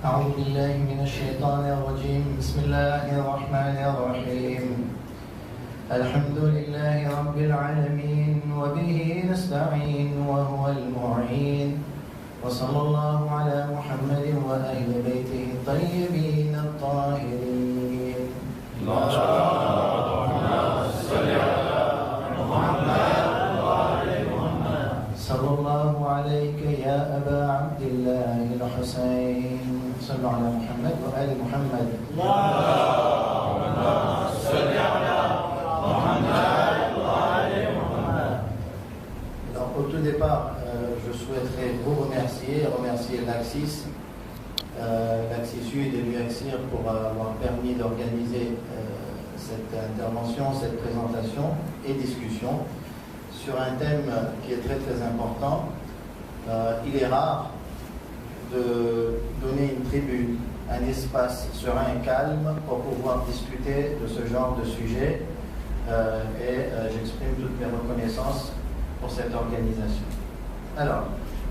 أعوذ بالله من الشيطان الرجيم بسم الله الرحمن الرحيم الحمد لله رب العالمين وبه نستعين وهو المعين وصلى الله على محمد وأهل بيته الطيبين الطاهرين صلى الله عليك يا أبا عبد الله الحسين صلوا على محمد وآل محمد اللهم صل على محمد وآل محمد. Alors au tout départ, je souhaiterais vous remercier l'Axis, l'Axis Sud et l'UAXIR pour avoir permis d'organiser cette intervention, cette présentation et discussion sur un thème qui est très très important. Il est rare de donner une tribune, un espace serein et calme pour pouvoir discuter de ce genre de sujet et j'exprime toutes mes reconnaissances pour cette organisation. Alors,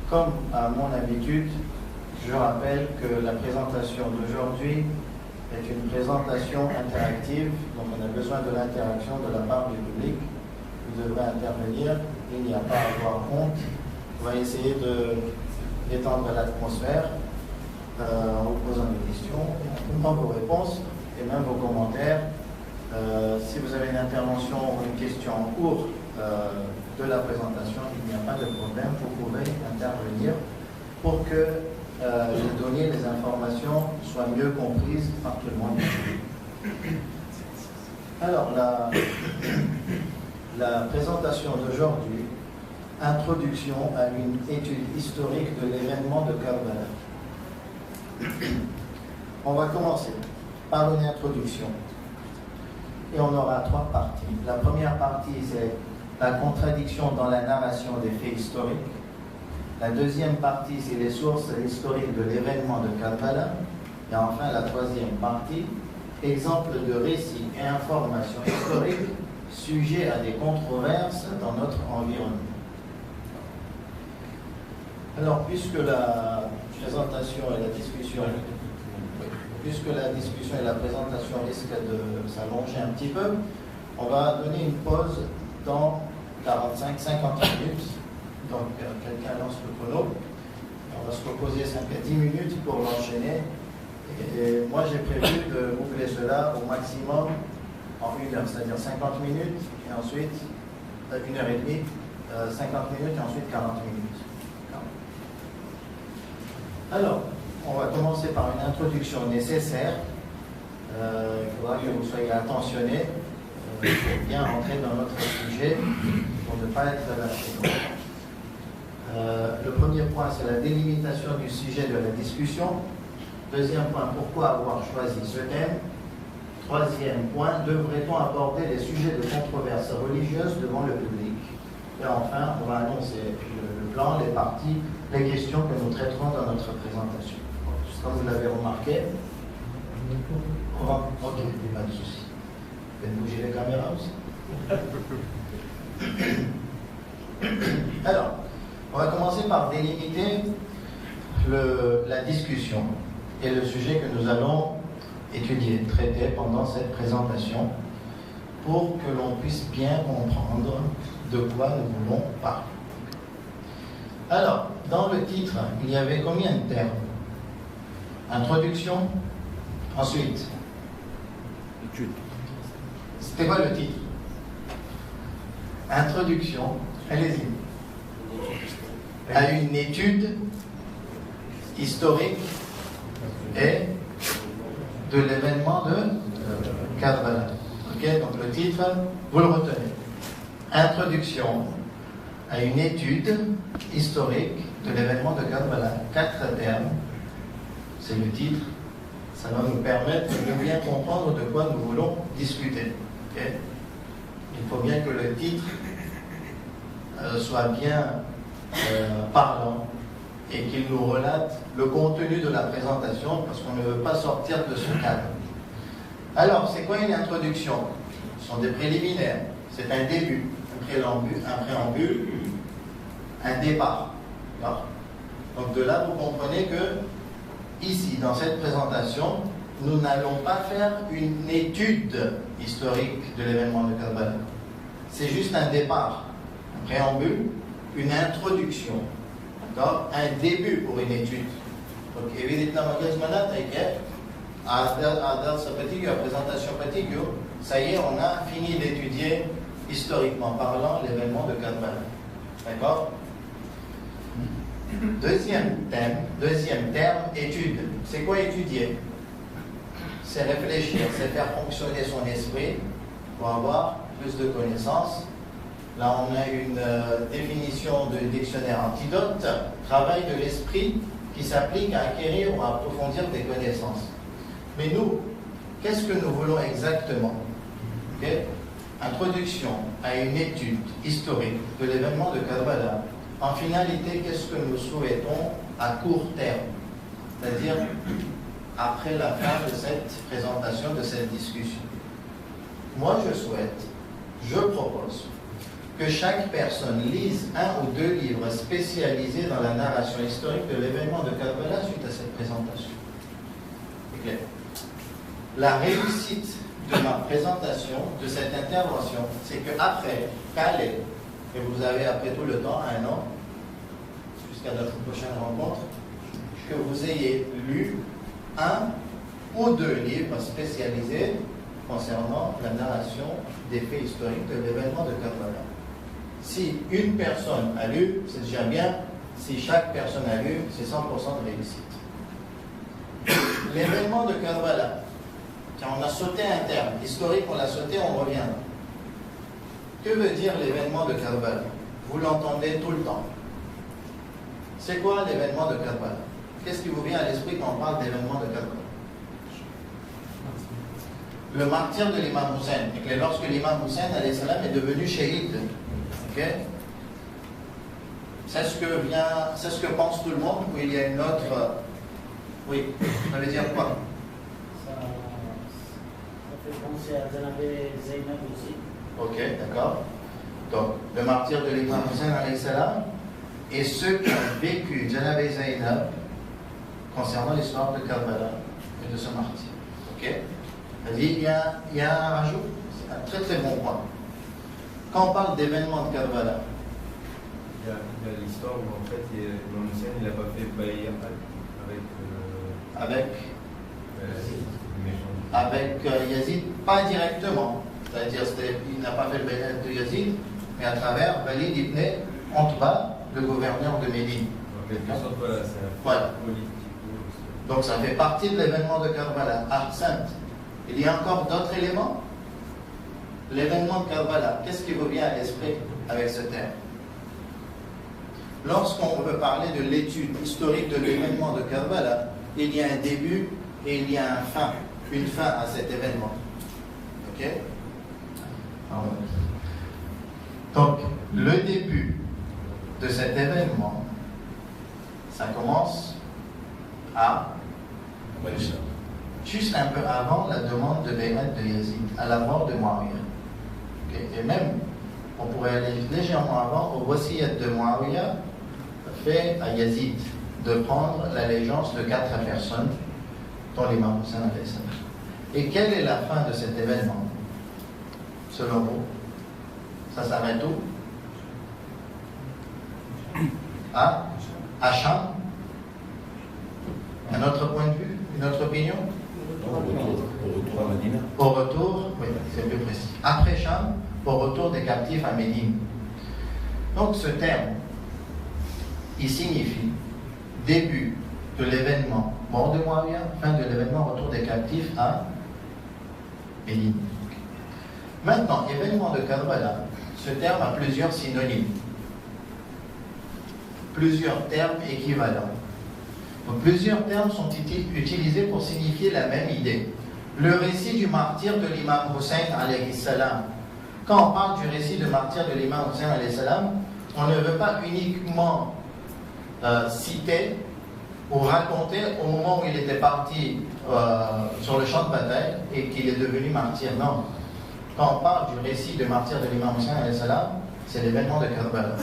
comme à mon habitude, je rappelle que la présentation d'aujourd'hui est une présentation interactive, donc on a besoin de l'interaction de la part du public. Vous devrez intervenir, il n'y a pas à avoir honte. On va essayer d'étendre l'atmosphère en vous posant des questions, en comprenant vos réponses et même vos commentaires. Si vous avez une intervention ou une question en cours de la présentation, il n'y a pas de problème, vous pouvez intervenir pour que les données, les informations soient mieux comprises par tout le monde. Alors, la présentation d'aujourd'hui, introduction à une étude historique de l'événement de Karbala. On va commencer par une introduction et on aura trois parties. La première partie, c'est la contradiction dans la narration des faits historiques. La deuxième partie, c'est les sources historiques de l'événement de Karbala. Et enfin, la troisième partie, exemple de récits et informations historiques sujets à des controverses dans notre environnement. Alors, puisque la présentation et la discussion risquent de s'allonger un petit peu, on va donner une pause dans 45-50 minutes. Donc, quelqu'un lance le chrono. On va se reposer 5 à 10 minutes pour l'enchaîner. Et moi, j'ai prévu de boucler cela au maximum en 1 heure, c'est-à-dire 50 minutes, et ensuite 1 heure et demie, 50 minutes, et ensuite 40 minutes. Alors, on va commencer par une introduction nécessaire. Il faudra que vous soyez attentionnés pour bien rentrer dans notre sujet, pour ne pas être lâché. Le premier point, c'est la délimitation du sujet de la discussion. Deuxième point, pourquoi avoir choisi ce thème. Troisième point, devrait-on aborder les sujets de controverse religieuse devant le public? Et enfin, on va annoncer le plan, les parties, les questions que nous traiterons dans notre présentation. Comme vous l'avez remarqué, on va... Ok, pas de souci. Vous pouvez bouger les caméras aussi. Alors, on va commencer par délimiter la discussion et le sujet que nous allons étudier, traiter pendant cette présentation pour que l'on puisse bien comprendre de quoi nous voulons parler. Alors, dans le titre, il y avait combien de termes? Introduction, ensuite. Étude. C'était quoi le titre? Introduction, allez-y. À une étude historique et de l'événement de Karbala. Ok, donc le titre, vous le retenez. Introduction à une étude historique de l'événement de Karbala. 4 termes, c'est le titre. Ça va nous permettre de bien comprendre de quoi nous voulons discuter. Okay? Il faut bien que le titre soit bien parlant et qu'il nous relate le contenu de la présentation, parce qu'on ne veut pas sortir de ce cadre. Alors, c'est quoi une introduction? Ce sont des préliminaires, c'est un début, un préambule, un départ. Donc de là, vous comprenez que ici, dans cette présentation, nous n'allons pas faire une étude historique de l'événement de Karbala. C'est juste un départ, un préambule, une introduction, d'accord, un début pour une étude. Donc, évidemment, la présentation fatigue, ça y est, on a fini d'étudier historiquement parlant l'événement de Karbala. D'accord? Deuxième terme, étude. C'est quoi étudier? C'est réfléchir, c'est faire fonctionner son esprit pour avoir plus de connaissances. Là, on a une définition de dictionnaire Antidote, travail de l'esprit qui s'applique à acquérir ou à approfondir des connaissances. Mais nous, qu'est-ce que nous voulons exactement? Okay? Introduction à une étude historique de l'événement de Karbala. En finalité, qu'est-ce que nous souhaitons à court terme? C'est-à-dire après la fin de cette présentation, de cette discussion. Moi, je propose que chaque personne lise un ou deux livres spécialisés dans la narration historique de l'événement de Karbala suite à cette présentation. C'est clair. La réussite de ma présentation, de cette intervention, c'est qu'après Calais, et vous avez après tout le temps, 1 an, jusqu'à notre prochaine rencontre, que vous ayez lu un ou deux livres spécialisés concernant la narration des faits historiques de l'événement de Karbala. Si une personne a lu, c'est déjà bien. Si chaque personne a lu, c'est 100% de réussite. L'événement de Karbala, quand on a sauté un terme historique, on l'a sauté, on revient. Que veut dire l'événement de Karbala? Vous l'entendez tout le temps. C'est quoi l'événement de Karbala? Qu'est-ce qui vous vient à l'esprit quand on parle d'événement de Karbala? Le martyr de l'imam Hussein. Et que lorsque l'imam Hussein est devenu shahid, okay? C'est ce que pense tout le monde, ou il y a une autre... Oui, ça veut dire quoi? Ça fait penser à Janabé Zainab aussi. Ok, d'accord. Donc, le martyr de l'imam Hussein alayhi salam et ceux qui ont vécu Janabé Zainab concernant l'histoire de Karbala et de ce martyr. Ok? Il y a un rajout, c'est un très très bon point. Quand on parle d'événements de Karbala, il y a l'histoire où en fait l'imam Hussein il n'a pas fait baïa avec Yazid, pas directement. C'est-à-dire il n'a pas fait le baïa de Yazid, mais à travers Walid ibn Utba, le gouverneur de Médine. Voilà. Donc ça fait partie de l'événement de Karbala. Sainte. Il y a encore d'autres éléments. L'événement de Karbala, qu'est-ce qui vous vient à l'esprit avec ce terme? Lorsqu'on veut parler de l'étude historique de l'événement de Karbala, il y a un début et il y a une fin à cet événement. Ok? Donc, le début de cet événement, ça commence à juste un peu avant la demande de Bayat de Yazid, à la mort de Muawiyah. Okay? Et même, on pourrait aller légèrement avant, au wasiyat de Muawiyah fait à Yazid de prendre l'allégeance de 4 personnes, dont l'imam Hussein alayhi salam. Et quelle est la fin de cet événement, selon vous? Ça s'arrête où? À Cham? Un autre point de vue? Une autre opinion? Au retour à Médine. Au retour, oui, c'est plus précis. Après Cham, au retour des captifs à Médine. Donc ce terme, il signifie début de l'événement mort de Muawiyah, fin de l'événement retour des captifs à Médine. Maintenant, événement de Karbala, ce terme a plusieurs synonymes, plusieurs termes équivalents. Donc, plusieurs termes sont utilisés pour signifier la même idée. Le récit du martyr de l'imam Hussein alayhi salam. Quand on parle du récit de martyr de l'imam Hussein alayhi salam, on ne veut pas uniquement citer ou raconter au moment où il était parti sur le champ de bataille et qu'il est devenu martyr. Non. Quand on parle du récit de martyr de l'imam Hussein alayhi salam, c'est l'événement de Karbala.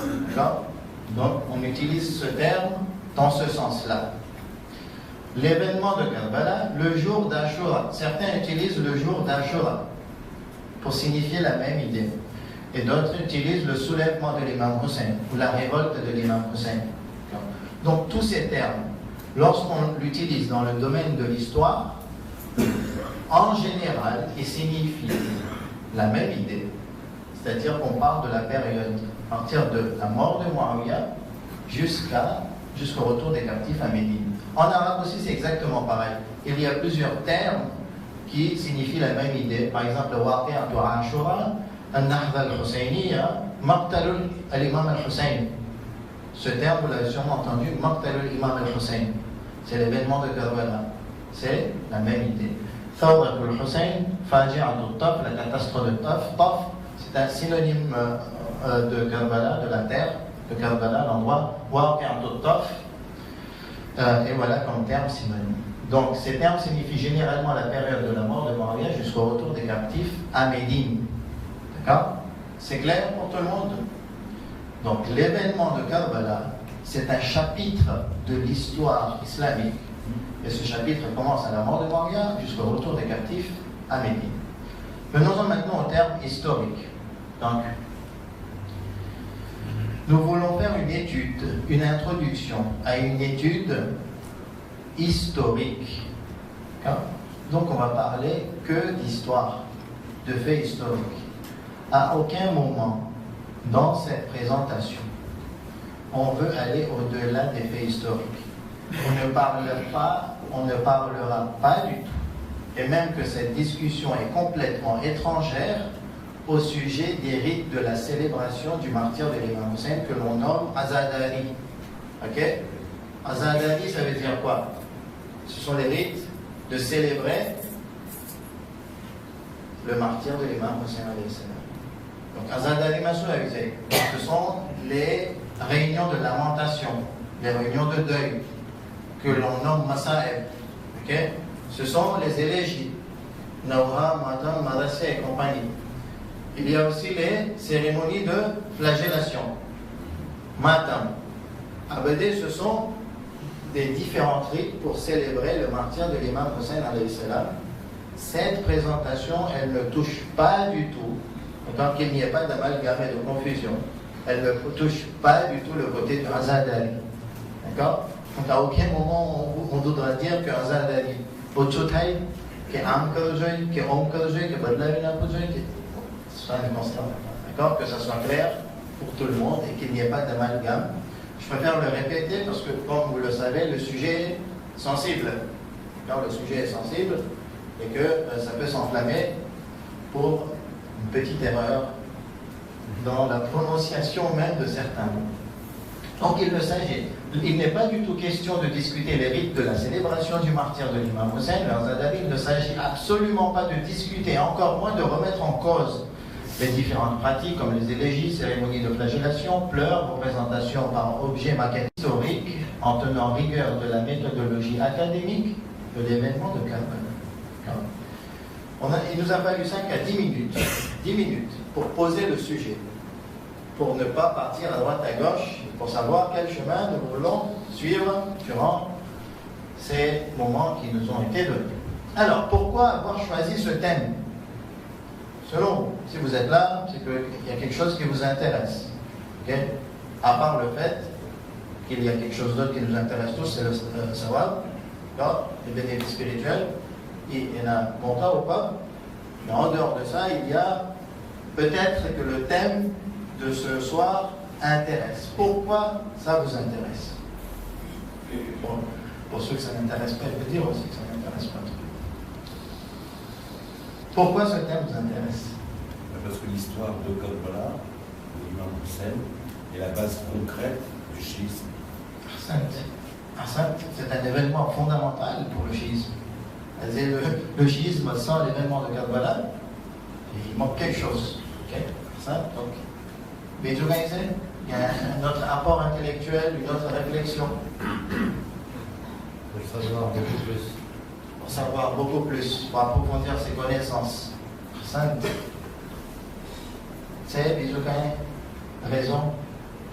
Donc, on utilise ce terme dans ce sens-là. l'événement de Karbala, le jour d'Ashura. Certains utilisent le jour d'Ashura pour signifier la même idée. Et d'autres utilisent le soulèvement de l'imam Hussein ou la révolte de l'imam Hussein. Donc tous ces termes, lorsqu'on l'utilise dans le domaine de l'histoire, en général, ils signifient la même idée. C'est-à-dire qu'on parle de la période à partir de la mort de Muawiyah jusqu'au retour des captifs à Médine. En arabe aussi, c'est exactement pareil. Il y a plusieurs termes qui signifient la même idée. Par exemple, le Waqi'atu Ashura, Al-Nahdha al-Husayniya, Maqtal al-Imam al-Hussein. Ce terme, vous l'avez sûrement entendu, Maqtal al-Imam al-Hussein. C'est l'événement de Karbala. C'est la même idée. Thawrat al-Hussein, Faji'atu Taf, la catastrophe de Taf. Taf, c'est un synonyme de Karbala, de la terre de Karbala, l'endroit. Waqi'atu Taf. Et voilà comme terme synonyme. Donc ces termes signifient généralement la période de la mort de Muawiyah jusqu'au retour des captifs à Médine. D'accord? C'est clair pour tout le monde? Donc l'événement de Karbala, c'est un chapitre de l'histoire islamique. Et ce chapitre commence à la mort de Muawiyah jusqu'au retour des captifs à Médine. Venons-en maintenant au terme historique. Donc, nous voulons faire une étude, une introduction à une étude historique. Donc on va parler que d'histoire, de faits historiques. À aucun moment dans cette présentation, on veut aller au-delà des faits historiques. On ne parlera pas du tout, et même que cette discussion est complètement étrangère au sujet des rites de la célébration du martyre de l'imam Hussein que l'on nomme Azadari. Ok? Azadari, ça veut dire quoi? Ce sont les rites de célébrer le martyre de l'imam Hussein alayhi salam. Donc Azadari Masouavisé, ce sont les réunions de lamentation, les réunions de deuil que l'on nomme Masa'eb. Ok? Ce sont les élégies, Nawha, Matam, Madassia et compagnie. Il y a aussi les cérémonies de flagellation. Matam. Abadé, ce sont des différents rites pour célébrer le martyre de l'imam Hussein alayhi salam. Cette présentation, elle ne touche pas du tout, tant qu'il n'y ait pas d'amalgame et de confusion, elle ne touche pas du tout le côté de Azadari. D'accord? Donc à aucun moment on voudra dire que Azadari, Otsutai, qui est Amkaljoy, qui est Omkaljoy, qui est Badlavina Kujoy, ce soit un constat. D'accord? Que ça soit clair pour tout le monde et qu'il n'y ait pas d'amalgame. Je préfère le répéter parce que, comme vous le savez, le sujet est sensible. Le sujet est sensible et que ça peut s'enflammer pour une petite erreur dans la prononciation même de certains mots. Donc il n'est pas du tout question de discuter les rites de la célébration du martyre de l'imam Hussein, il ne s'agit absolument pas de discuter, encore moins de remettre en cause les différentes pratiques comme les élégies, cérémonies de flagellation, pleurs, représentations par objet maquette historique, en tenant rigueur de la méthodologie académique de l'événement de Karbala. Il nous a fallu 5 à 10 minutes pour poser le sujet, pour ne pas partir à droite à gauche, pour savoir quel chemin nous voulons suivre durant ces moments qui nous ont été donnés. Alors, pourquoi avoir choisi ce thème? Selon vous, si vous êtes là, c'est qu'il y a quelque chose qui vous intéresse. Okay? À part le fait qu'il y a quelque chose d'autre qui nous intéresse tous, c'est le savoir, les bénéfices spirituels. Il y en a longtemps ou pas, mais en dehors de ça, il y a peut-être que le thème de ce soir intéresse. Pourquoi ça vous intéresse? Bon, pour ceux que ça n'intéresse pas, je peux dire aussi que ça n'intéresse pas trop. Pourquoi ce thème vous intéresse? Parce que l'histoire de Karbala, de l'imam Hussein, est la base concrète du chiisme. C'est un événement fondamental pour le chiisme. Le chiisme sans l'événement de Karbala, il manque quelque chose. Okay? Donc, mais il y a un autre apport intellectuel, une autre réflexion. Pour savoir beaucoup plus. Pour savoir beaucoup plus, pour approfondir ses connaissances. C'est, Bisoukain, raison.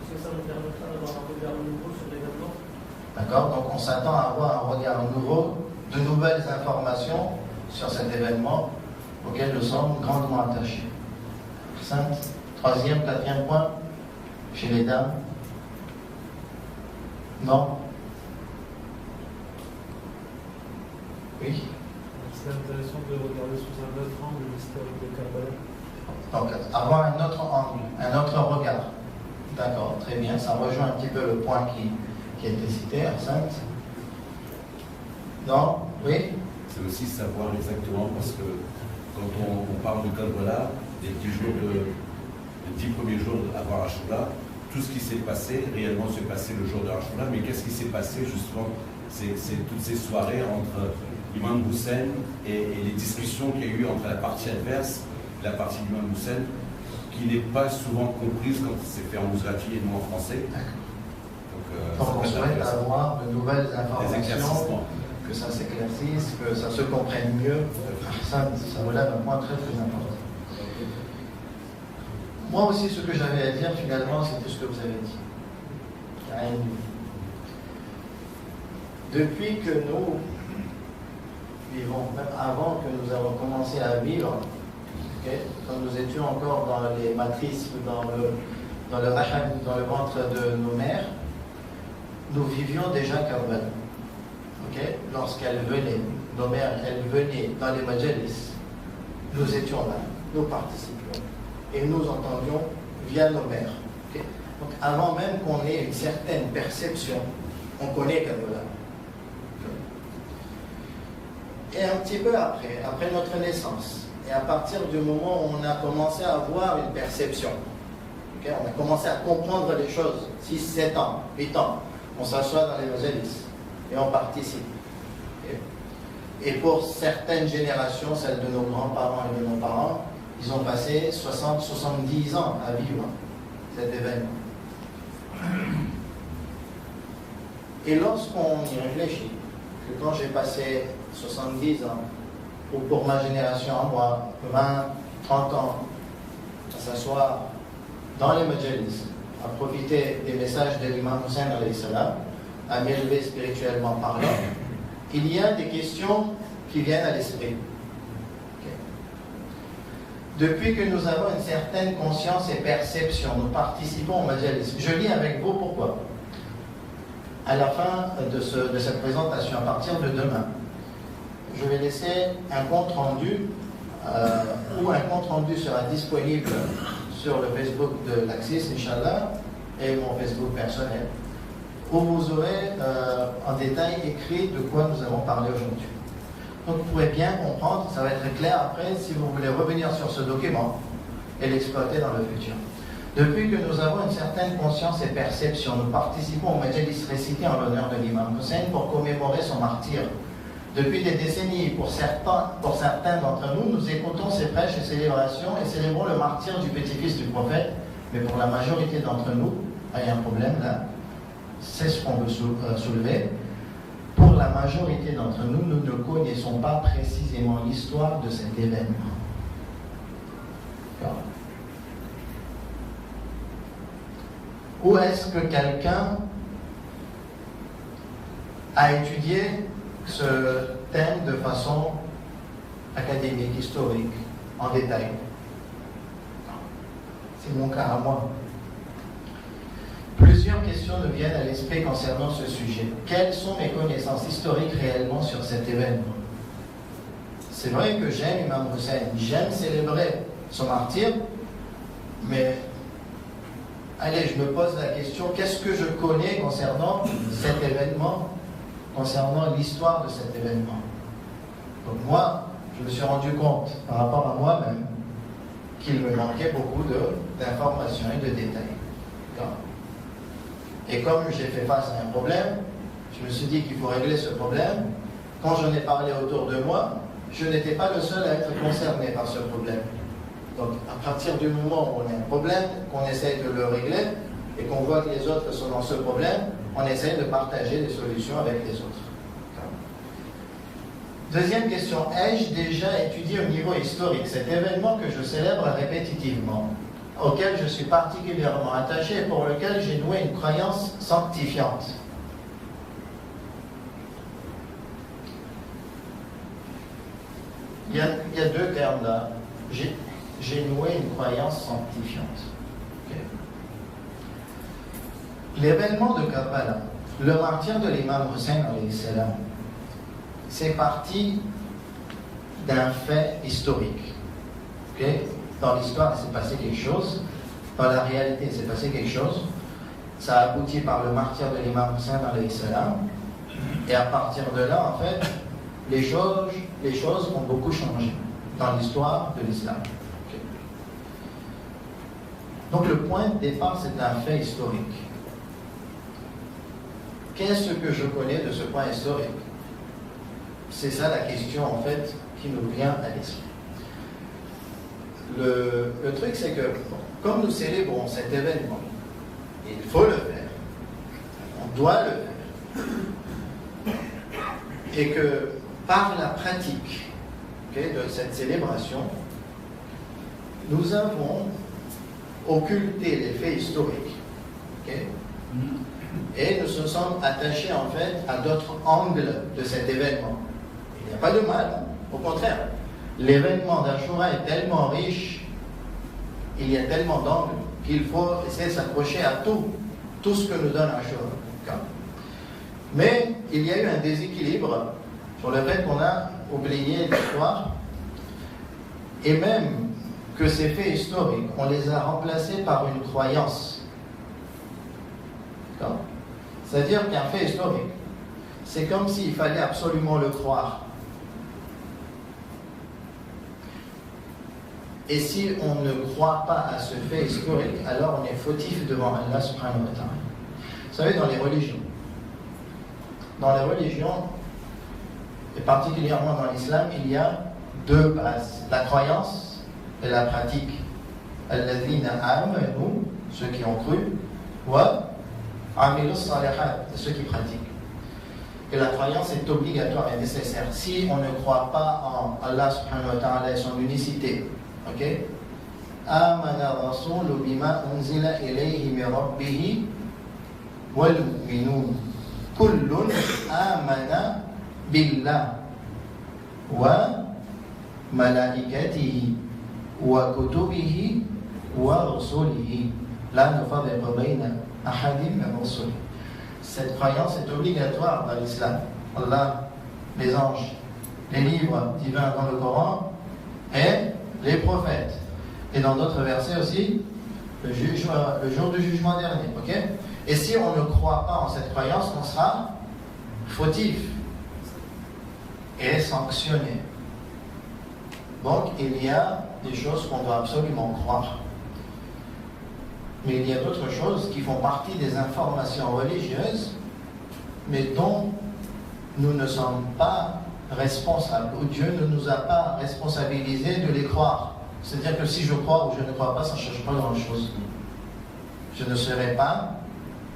Est-ce que ça nous permettra d'avoir un regard nouveau sur l'événement? D'accord? Donc on s'attend à avoir un regard nouveau, de nouvelles informations sur cet événement auquel nous sommes grandement attachés. Troisième, quatrième point, chez les dames. Non? Oui? C'est intéressant de regarder sous un autre angle l'historique de Karbala. Donc, avoir un autre angle, un autre regard. D'accord, très bien. Ça rejoint un petit peu le point qui a été cité, Arsène. Non? Oui? C'est aussi savoir exactement, parce que quand on parle de Karbala, les 10 premiers jours avant Ashura, tout ce qui s'est passé, réellement s'est passé le jour de Ashura, mais qu'est-ce qui s'est passé justement? C'est toutes ces soirées entre Imam Hussein et les discussions qu'il y a eu entre la partie adverse et la partie d'Imam Hussein, qui n'est pas souvent comprise quand c'est fait en ouzrati et non en français. Donc on souhaite avoir de nouvelles informations, éclaircissements. que ça s'éclaircisse, que ça se comprenne mieux. Ça relève un point très très important. Moi aussi, ce que j'avais à dire finalement, c'est tout ce que vous avez dit. Rien de nouveau. Depuis que nous vivons, même avant que nous avons commencé à vivre, quand nous étions encore dans les matrices, dans le raham, dans le ventre de nos mères, nous vivions déjà Karbala. Lorsqu'elles venaient, nos mères, elles venaient dans les majalis, nous étions là, nous participions et nous entendions via nos mères. Donc avant même qu'on ait une certaine perception, on connaît Karbala. Et un petit peu après notre naissance, et à partir du moment où on a commencé à avoir une perception, on a commencé à comprendre les choses, 6, 7 ans, 8 ans, on s'assoit dans les majalis et on participe. Et pour certaines générations, celles de nos grands-parents et de nos parents, ils ont passé 60, 70 ans à vivre cet événement. Et lorsqu'on y réfléchit, que quand j'ai passé 70 ans, ou pour ma génération à moi, 20, 30 ans, à s'asseoir dans les majalis, à profiter des messages de l'imam Hussein alayhi salam, à m'élever spirituellement parlant, il y a des questions qui viennent à l'esprit. Depuis que nous avons une certaine conscience et perception, nous participons au majalis. Je lis avec vous pourquoi. À la fin de cette présentation, à partir de demain, je vais laisser un compte rendu, ou un compte rendu sera disponible sur le Facebook de l'Axis, Inch'Allah, et mon Facebook personnel, où vous aurez en détail écrit de quoi nous avons parlé aujourd'hui. Donc vous pourrez bien comprendre, ça va être clair après si vous voulez revenir sur ce document et l'exploiter dans le futur. Depuis que nous avons une certaine conscience et perception, nous participons au majalis récité en l'honneur de l'imam Hussein pour commémorer son martyre. Depuis des décennies, pour certains d'entre nous, nous écoutons ces prêches et célébrations et célébrons le martyre du petit-fils du prophète, mais pour la majorité d'entre nous, il y a un problème là, c'est ce qu'on veut soulever. Pour la majorité d'entre nous, nous ne connaissons pas précisément l'histoire de cet événement. Ou est-ce que quelqu'un a étudié ce thème de façon académique, historique, en détail? C'est mon cas à moi. Plusieurs questions nous viennent à l'esprit concernant ce sujet. Quelles sont mes connaissances historiques réellement sur cet événement? C'est vrai que j'aime Imam Hussein, j'aime célébrer son martyre, mais allez, je me pose la question, qu'est-ce que je connais concernant cet événement, concernant l'histoire de cet événement? Donc moi, je me suis rendu compte, par rapport à moi-même, qu'il me manquait beaucoup d'informations et de détails. Et comme j'ai fait face à un problème, je me suis dit qu'il faut régler ce problème. Quand j'en ai parlé autour de moi, je n'étais pas le seul à être concerné par ce problème. Donc, à partir du moment où on a un problème, qu'on essaye de le régler, et qu'on voit que les autres sont dans ce problème, on essaye de partager des solutions avec les autres. Deuxième question, ai-je déjà étudié au niveau historique cet événement que je célèbre répétitivement, auquel je suis particulièrement attaché et pour lequel j'ai noué une croyance sanctifiante? il y a deux termes là. J'ai noué une croyance sanctifiante. Okay. L'événement de Karbala, le martyr de l'imam Hussein, c'est parti d'un fait historique. Okay. Dans l'histoire, il s'est passé quelque chose. Dans la réalité, il s'est passé quelque chose. Ça a abouti par le martyr de l'imam Hussein. Et à partir de là, en fait, les choses ont beaucoup changé dans l'histoire de l'islam. Okay. Donc le point de départ, c'est un fait historique. Qu'est-ce que je connais de ce point historique? C'est ça la question, en fait, qui nous vient à l'esprit. Le truc, c'est que, comme nous célébrons cet événement, il faut le faire, on doit le faire, et que par la pratique de cette célébration, nous avons occulté les faits historiques, et nous nous sommes attachés en fait à d'autres angles de cet événement. Il n'y a pas de mal, au contraire. L'événement d'Ashura est tellement riche, il y a tellement d'angles qu'il faut essayer de s'accrocher à tout ce que nous donne Ashura. Mais il y a eu un déséquilibre sur le fait qu'on a oublié l'histoire, et même que ces faits historiques, on les a remplacés par une croyance. C'est-à-dire qu'un fait historique, c'est comme s'il fallait absolument le croire. Et si on ne croit pas à ce fait historique, alors on est fautif devant Allah subhanahu wa ta'ala. Vous savez, dans les religions, et particulièrement dans l'islam, il y a deux bases, la croyance et la pratique. Alladhina amanu, ceux qui ont cru, wa amilus salihat, ceux qui pratiquent. Et la croyance est obligatoire et nécessaire. Si on ne croit pas en Allah subhanahu wa ta'ala et son unicité, ok? Amana rasulu bima unzila ilayhi min rabbihi wal mu'minun kullun amana billah wa malaikatihi wa kutubihi wa rusulihi la nufarriqu bayna ahadin min rusulihi. Cette croyance est obligatoire dans l'islam. Allah, les anges, les livres divins dans le Coran et les prophètes. Et dans d'autres versets aussi, le jour du jugement dernier. Okay? Et si on ne croit pas en cette croyance, on sera fautif et sanctionné. Donc il y a des choses qu'on doit absolument croire. Mais il y a d'autres choses qui font partie des informations religieuses, mais dont nous ne sommes pas responsables, ou Dieu ne nous a pas responsabilisés de les croire. C'est-à-dire que si je crois ou je ne crois pas, ça ne change pas grand-chose. Je ne serai pas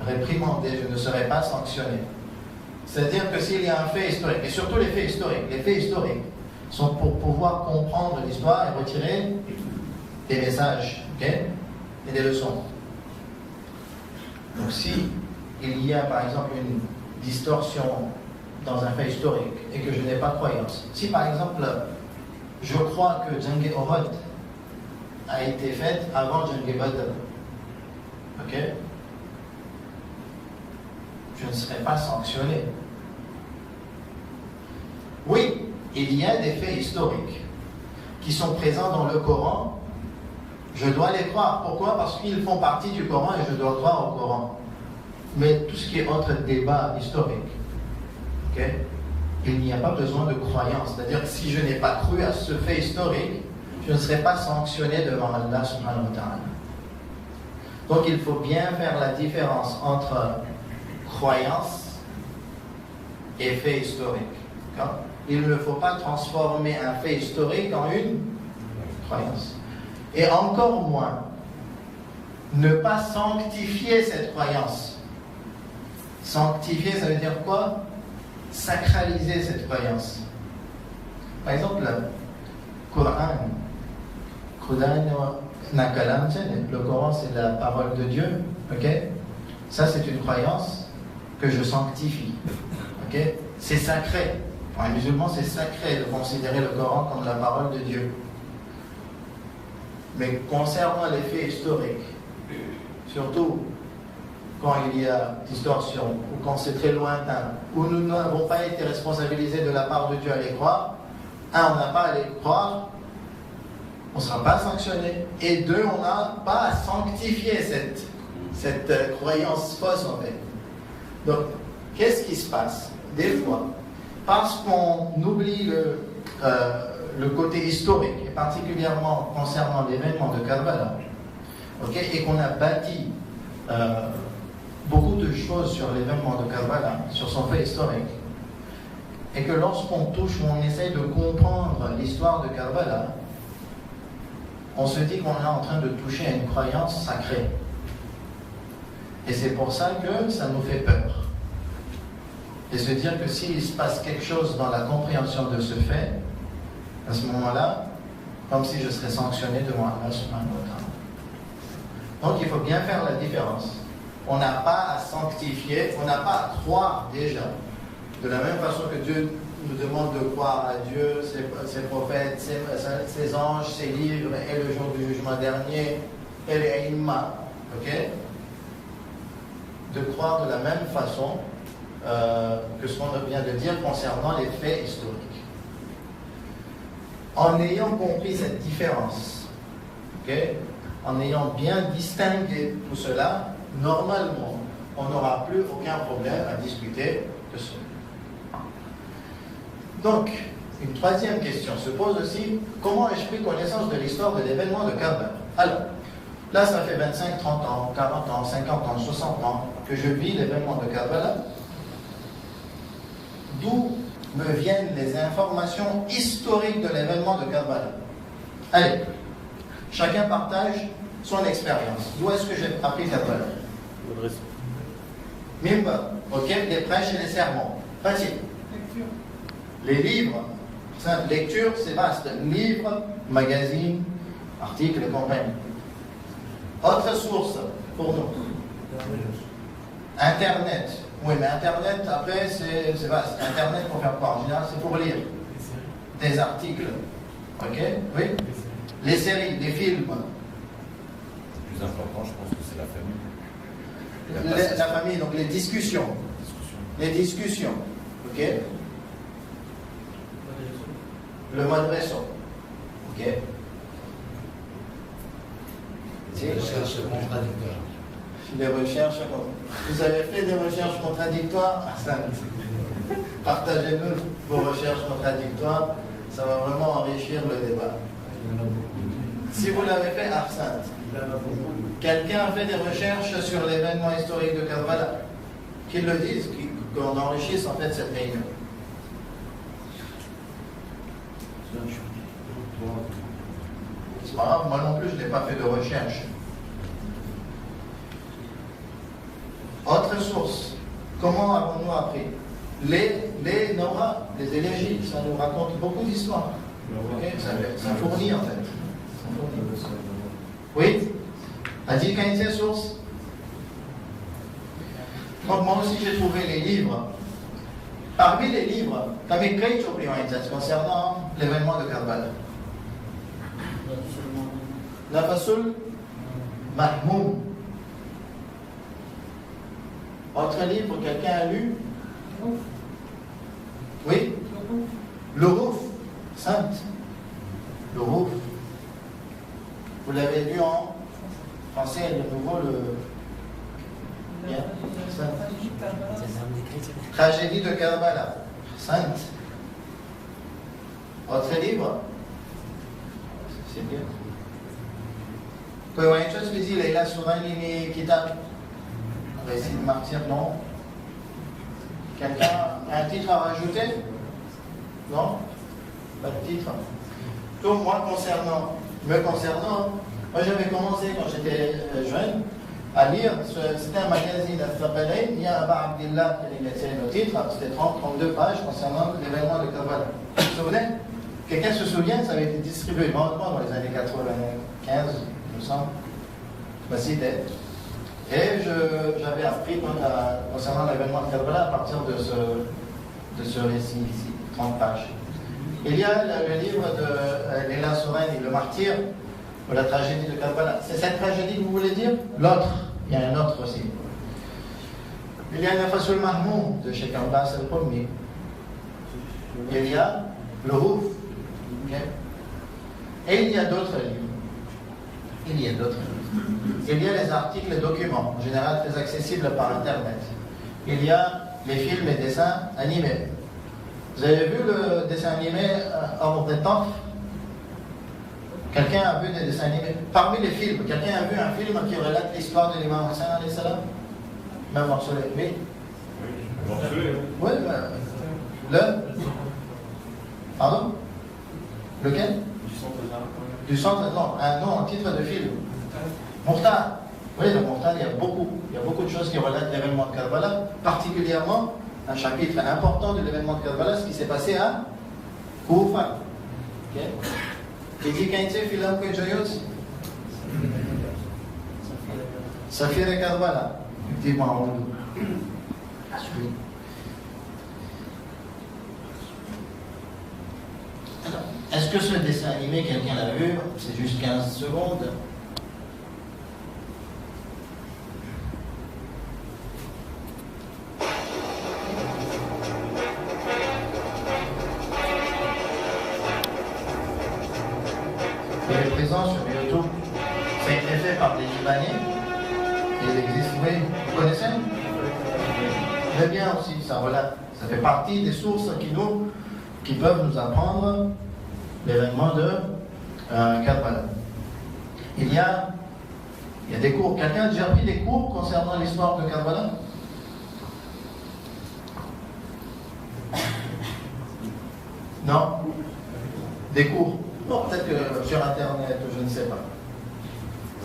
réprimandé, je ne serai pas sanctionné. C'est-à-dire que s'il y a un fait historique, et surtout les faits historiques sont pour pouvoir comprendre l'histoire et retirer des messages, okay, et des leçons. Donc si il y a par exemple une distorsion dans un fait historique et que je n'ai pas de croyance, si par exemple je crois que Jang Uhud a été faite avant Jang Badr, ok, je ne serai pas sanctionné. Oui, il y a des faits historiques qui sont présents dans le Coran. Je dois les croire. Pourquoi? Parce qu'ils font partie du Coran et je dois croire au Coran. Mais tout ce qui est autre débat historique, okay, il n'y a pas besoin de croyance. C'est-à-dire que si je n'ai pas cru à ce fait historique, je ne serai pas sanctionné devant Allah subhanahu wa ta'ala. Donc il faut bien faire la différence entre croyance et fait historique. D'accord? Il ne faut pas transformer un fait historique en une croyance. Et encore moins, ne pas sanctifier cette croyance. Sanctifier, ça veut dire quoi? Sacraliser cette croyance. Par exemple, le Coran, c'est la parole de Dieu. Okay? Ça, c'est une croyance que je sanctifie. Okay? C'est sacré. Pour un musulman, c'est sacré de considérer le Coran comme la parole de Dieu. Mais concernant les faits historiques, surtout quand il y a distorsion, ou quand c'est très lointain, où nous n'avons pas été responsabilisés de la part de Dieu à les croire, un, on n'a pas à les croire, on ne sera pas sanctionné, et deux, on n'a pas à sanctifier cette croyance fausse en fait. Donc, qu'est-ce qui se passe? Des fois, parce qu'on oublie le côté historique, et particulièrement concernant l'événement de Karbala, et qu'on a bâti beaucoup de choses sur l'événement de Karbala, sur son fait historique, et que lorsqu'on touche ou on essaye de comprendre l'histoire de Karbala, on se dit qu'on est en train de toucher à une croyance sacrée. Et c'est pour ça que ça nous fait peur. Et se dire que s'il se passe quelque chose dans la compréhension de ce fait, à ce moment-là, comme si je serais sanctionné devant Allah subhanahu wa ta'ala. Donc il faut bien faire la différence. On n'a pas à sanctifier, on n'a pas à croire déjà. De la même façon que Dieu nous demande de croire à Dieu, ses prophètes, ses anges, ses livres, et le jour du jugement dernier, et les imams. De croire de la même façon que ce qu'on vient de dire concernant les faits historiques. En ayant compris cette différence, en ayant bien distingué tout cela, normalement, on n'aura plus aucun problème à discuter de cela. Donc, une troisième question se pose aussi, comment ai-je pris connaissance de l'histoire de l'événement de Karbala? Alors, là, ça fait 25, 30 ans, 40 ans, 50 ans, 60 ans que je vis l'événement de Karbala. D'où me viennent les informations historiques de l'événement de Karbala? Allez, chacun partage son expérience. D'où est-ce que j'ai appris Karbala? Mimba, les prêches et les sermons. Pratique. Lecture. Les livres. Lecture, c'est vaste. Livres, magazines, articles et compagnie. Autre source pour nous. Internet. Oui, mais Internet, après, c'est vaste. Internet, pour faire quoi? En général, c'est pour lire des articles. Oui. Les séries, les films. Le plus important, je pense que c'est la famille. La famille, donc les discussions. Les discussions. Le madrasa. Les recherches contradictoires. Les recherches. Vous avez fait des recherches contradictoires? Partagez-nous vos recherches contradictoires. Ça va vraiment enrichir le débat. Si vous l'avez fait, Arsène. Quelqu'un a fait des recherches sur l'événement historique de Karbala? Qu'ils le disent, qu'on enrichisse en fait cette réunion. C'est pas grave, moi non plus je n'ai pas fait de recherche. Autre source, comment avons-nous appris? Les Nora, les élégies, ça nous raconte beaucoup d'histoires. Ça fournit en fait. Oui? A-t-il qu'une seule source? Donc moi aussi j'ai trouvé les livres. Parmi les livres, kami créé concernant l'événement de Karbala. Nafasul Mahmoum. Autre livre, quelqu'un a lu? Oui? Le Rouf, Sainte. Le Rouf. Vous l'avez lu en français, de nouveau le. Bien. Tragédie de Karbala. Sainte. Autre livre? C'est bien. Quand il y a une chose qui dit, Leila Sourani ni Kitab. Récit de martyr, non? Quelqu'un a un titre à rajouter? Non? Pas de titre. Donc moi, me concernant, moi j'avais commencé quand j'étais jeune à lire, c'était un magazine à Fabalain, il y a Abba Abdillah qui a tiré le titre, c'était 30-32 pages concernant l'événement de Karbala. Vous vous souvenez? Quelqu'un se souvient, ça avait été distribué grandement dans les années 95, il me semble. Je me citais. Et j'avais appris concernant l'événement de Karbala à partir de ce récit ici. 30 pages. Il y a le livre de Léla Sourani, Le Martyr, ou la tragédie de Karbala. C'est cette tragédie que vous voulez dire? L'autre, il y a un autre aussi. Il y a Nafasul Mahmoud de Cheikh Abbas al-Qummi. Il y a le Rouf. Okay. Et il y a d'autres livres. Il y a les articles et documents, en général très accessibles par Internet. Il y a les films et dessins animés. Vous avez vu le dessin animé Hors des temps? Quelqu'un a vu des dessins animés? Parmi les films, quelqu'un a vu un film qui relate l'histoire de l'imam Hussein alayhi salam? Même morcelé, oui. Oui, le? Pardon? Lequel? Du centre, non, un titre de film. Mourtar. Oui, le Mourtar, il y a beaucoup de choses qui relatent l'événement de Karbala, particulièrement un chapitre important de l'événement de Karbala, ce qui s'est passé à Koufa. Et dit qu'il y a un film que j'ai Safir et Karbala. Effectivement, alors, est-ce que ce dessin animé, quelqu'un l'a vu? C'est juste 15 secondes. Il est présent sur YouTube. Ça a été fait par des Libanais. Il existe, oui. Vous connaissez? Très bien aussi, ça relate. Ça fait partie des sources qui peuvent nous apprendre l'événement de Karbala. Il y a des cours. Quelqu'un a déjà pris des cours concernant l'histoire de Karbala? Non? Des cours? Bon, peut-être que sur Internet, je ne sais pas.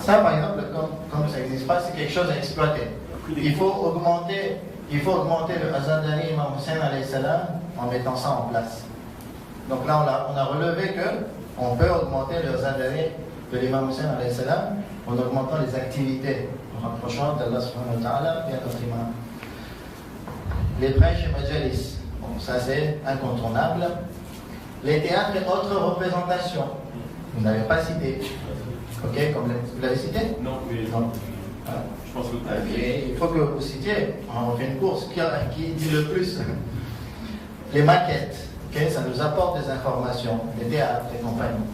Ça, par exemple, comme ça n'existe pas, c'est quelque chose à exploiter. Il faut augmenter le Azadari Imam Hussein alayhi salam en mettant ça en place. Donc là, on a relevé qu'on peut augmenter le Azadari de l'Imam Hussein alayhi salam en augmentant les activités, en rapprochant d'Allah subhanahu wa ta'ala et à notre imam. Les prêches et majalis, bon, ça c'est incontournable. Les théâtres et autres représentations, vous n'avez pas cité. Ok, comme vous l'avez cité? Non, mais non. Voilà. Je pense que il faut que vous citiez. On fait une course. Qui dit le plus? Les maquettes. Okay, ça nous apporte des informations. Les théâtres et compagnie.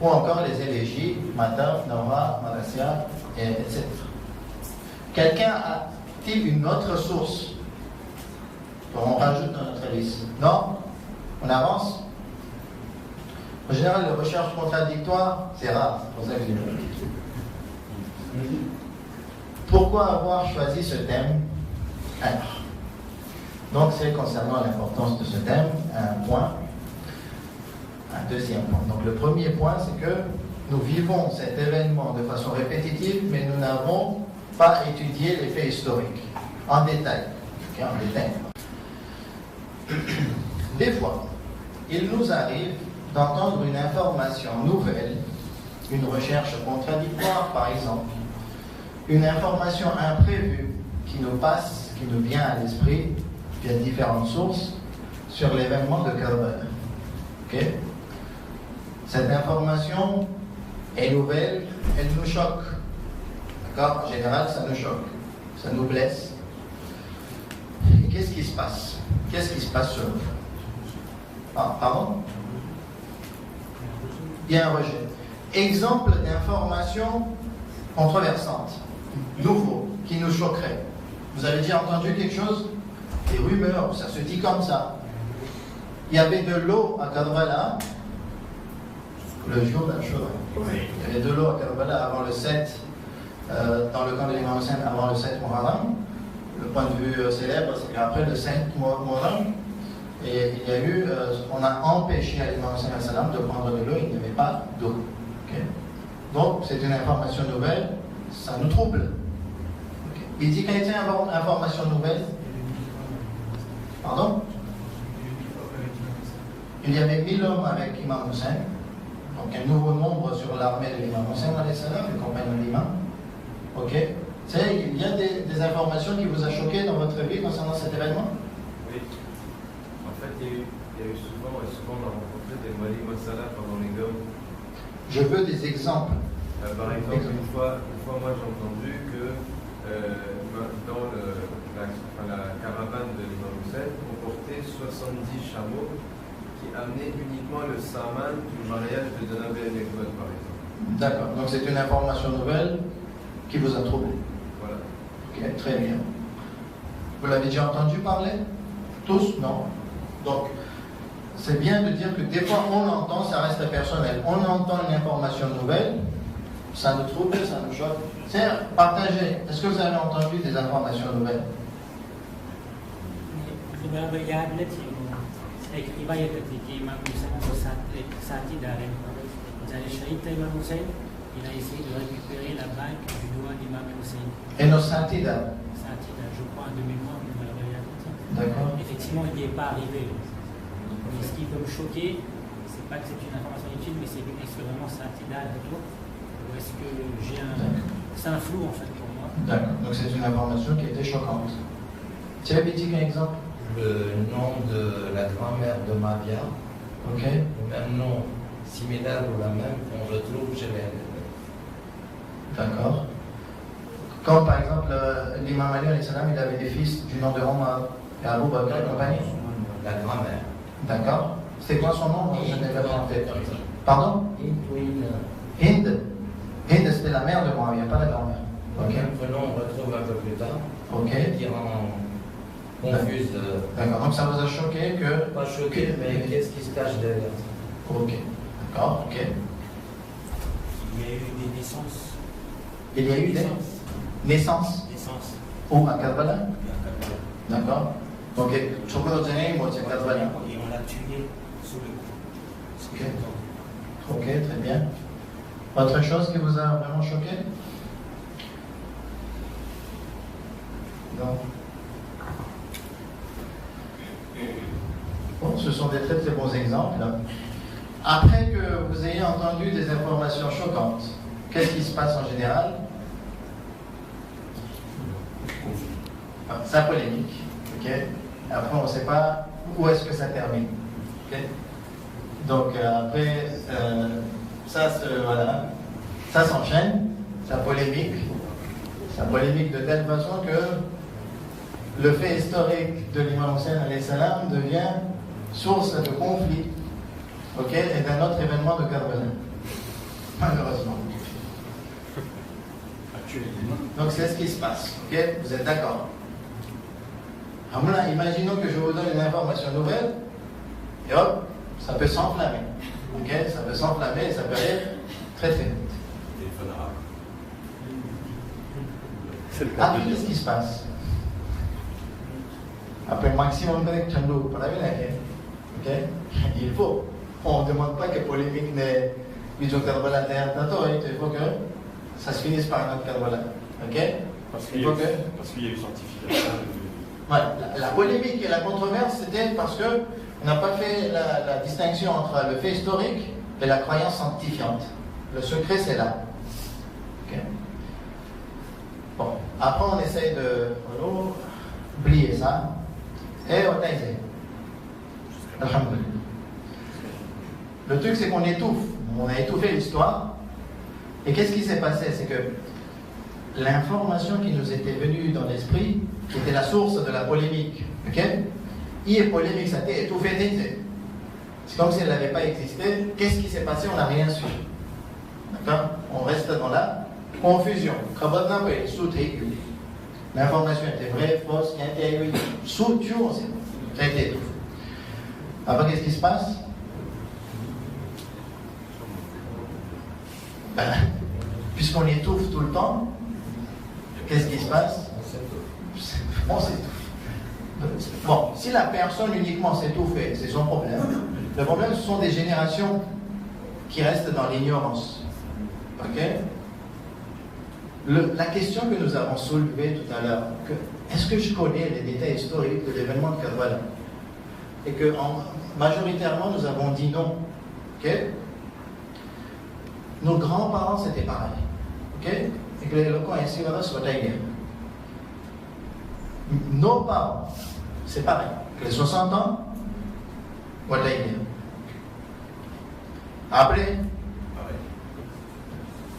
Ou encore les élégies, Mataf, Nawa, Marassia, etc. Quelqu'un a-t-il une autre source qu'on rajoute dans notre liste? Non? On avance? En général, les recherches contradictoires, c'est rare. C'est pour ça que je dis. Pourquoi avoir choisi ce thème? Alors, donc c'est concernant l'importance de ce thème, un point. Un deuxième point. Donc le premier point, c'est que nous vivons cet événement de façon répétitive, mais nous n'avons pas étudié les faits historiques en détail. Okay, en détail. Des fois, il nous arrive d'entendre une information nouvelle, une recherche contradictoire par exemple, une information imprévue qui nous passe, qui nous vient à l'esprit via différentes sources sur l'événement de Karbala. Okay? Cette information est nouvelle, elle nous choque. D'accord? En général, ça nous choque, ça nous blesse. Et qu'est-ce qui se passe? Qu'est-ce qui se passe sur nous? Ah, pardon? Il y a un rejet. Exemple d'information controversante, nouveau, qui nous choquerait. Vous avez déjà entendu quelque chose? Des rumeurs, ça se dit comme ça. Il y avait de l'eau à Karbala le jour d'Ashura. Il y avait de l'eau à Karbala avant le 7, dans le camp de l'imam Hussein avant le 7 Muharram. Le point de vue célèbre, c'est qu'après le 5 Muharram, et il y a eu, on a empêché à l'imam Hussein de prendre de l'eau, il n'y avait pas d'eau. Okay. Donc, c'est une information nouvelle, ça nous trouble. Okay. Il dit qu'il y a une information nouvelle. Pardon? Il y avait 1000 hommes avec l'imam Hussein, donc un nouveau nombre sur l'armée de l'imam Hussein, les compagnons de l'imam. Ok? Tu sais, il y a des informations qui vous ont choqué dans votre vie concernant cet événement? Oui. En fait, il y y a eu souvent on a rencontré des Wali Masala pendant les gommes. Je veux des exemples. Par exemple, une fois moi j'ai entendu que dans la caravane de l'imam Hussein, on portait 70 chameaux qui amenaient uniquement le saman du mariage de Janab el-Ekbal, par exemple. D'accord, donc c'est une information nouvelle qui vous a troublé. Voilà. Ok, très bien. Vous l'avez déjà entendu parler? Tous? Non. Donc, c'est bien de dire que des fois on l'entend, ça reste personnel. On entend une information nouvelle, ça nous trouble, ça nous choque. C'est partagé. Est-ce que vous avez entendu des informations nouvelles? Il a essayé de récupérer la bague du doigt d'Imam Hussein. Et nos Satida? Satida, je crois, de mémoire, de la D'accord. effectivement, il n'y est pas arrivé. Mais ce qui peut me choquer, c'est pas que c'est une information utile, mais c'est est-ce que vraiment Satida à retour, ou est-ce que j'ai un. C'est un flou en fait pour moi. D'accord. Donc c'est une information qui était choquante. Tu as dit un exemple? Le nom de la grand-mère de Mavia, Ok. le même nom similaire ou la même qu'on retrouve chez les. D'accord. Comme par exemple l'imam Ali alayhi salam, il avait des fils du nom de Omar et Abu Bakr et compagnie. La grand-mère. D'accord. C'est quoi son nom? Je n'ai pas en tête. Pardon? Hind. Hind, c'était la mère de Muawiyah, pas la grand-mère. Ok. Le nom on retrouve un peu plus tard. Ok. Qui rend confuse. D'accord. Donc ça vous a choqué que. Pas choqué, mais qu'est-ce qui se cache derrière? Ok. D'accord. Ok. Il y a eu des naissances. Il y a eu des naissances. Naissances. Où? À Karbala? D'accord. Ok. Chokro Djane, moi, c'est Karbala. Et on l'a tué sous le coup. Ok. Ok, très bien. Autre chose qui vous a vraiment choqué? Non. Bon, ce sont des très très bons exemples. Après que vous ayez entendu des informations choquantes, qu'est-ce qui se passe en général? Ça polémique. Ok. Après, on ne sait pas où est-ce que ça termine. Ok. Donc après, voilà, ça s'enchaîne, ça polémique de telle façon que le fait historique de l'imam Hussein alayhi salam devient source de conflit, ok, et d'un autre événement de Karbala, malheureusement. Donc c'est ce qui se passe, ok, vous êtes d'accord? Imaginons que je vous donne une information nouvelle, et hop, ça peut s'enflammer. Ok, ça peut s'enflammer et ça peut aller très très vite. Après, qu'est-ce qui se passe? Après le maximum de Chandou, ok, il faut. On ne demande pas que polémique n'ait eu de Karbala derrière Tato, il faut que ça se finisse par un autre Karbala. Ok? Parce qu'il y a eu sanctification. Ouais, la polémique et la controverse, c'était parce que on n'a pas fait la distinction entre le fait historique et la croyance sanctifiante. Le secret, c'est là. Okay. Bon, après, on essaye de oublier ça et on essaie. Alhamdulillah. Le truc, c'est qu'on étouffe. On a étouffé l'histoire. Et qu'est-ce qui s'est passé? C'est que l'information qui nous était venue dans l'esprit, qui était la source de la polémique, ok? Il est polémique, ça a été étouffé. C'est comme si elle n'avait pas existé. Qu'est-ce qui s'est passé? On n'a rien su. D'accord? On reste dans la confusion. L'information était vraie, fausse, ça a été étouffé. Après, qu'est-ce qui se passe? Puisqu'on étouffe tout le temps, qu'est-ce qui se passe? On s'étouffe. Bon, si la personne uniquement s'étouffe, c'est son problème. Le problème, ce sont des générations qui restent dans l'ignorance. Ok? La question que nous avons soulevée tout à l'heure, est-ce que je connais les détails historiques de l'événement de Karbala? Et que majoritairement, nous avons dit non. Ok? Nos grands-parents, c'était pareil. Ok? Et que les locaux ainsi soit taillé. Nos parents, c'est pareil. Que les 60 ans, Wataïdia. Après,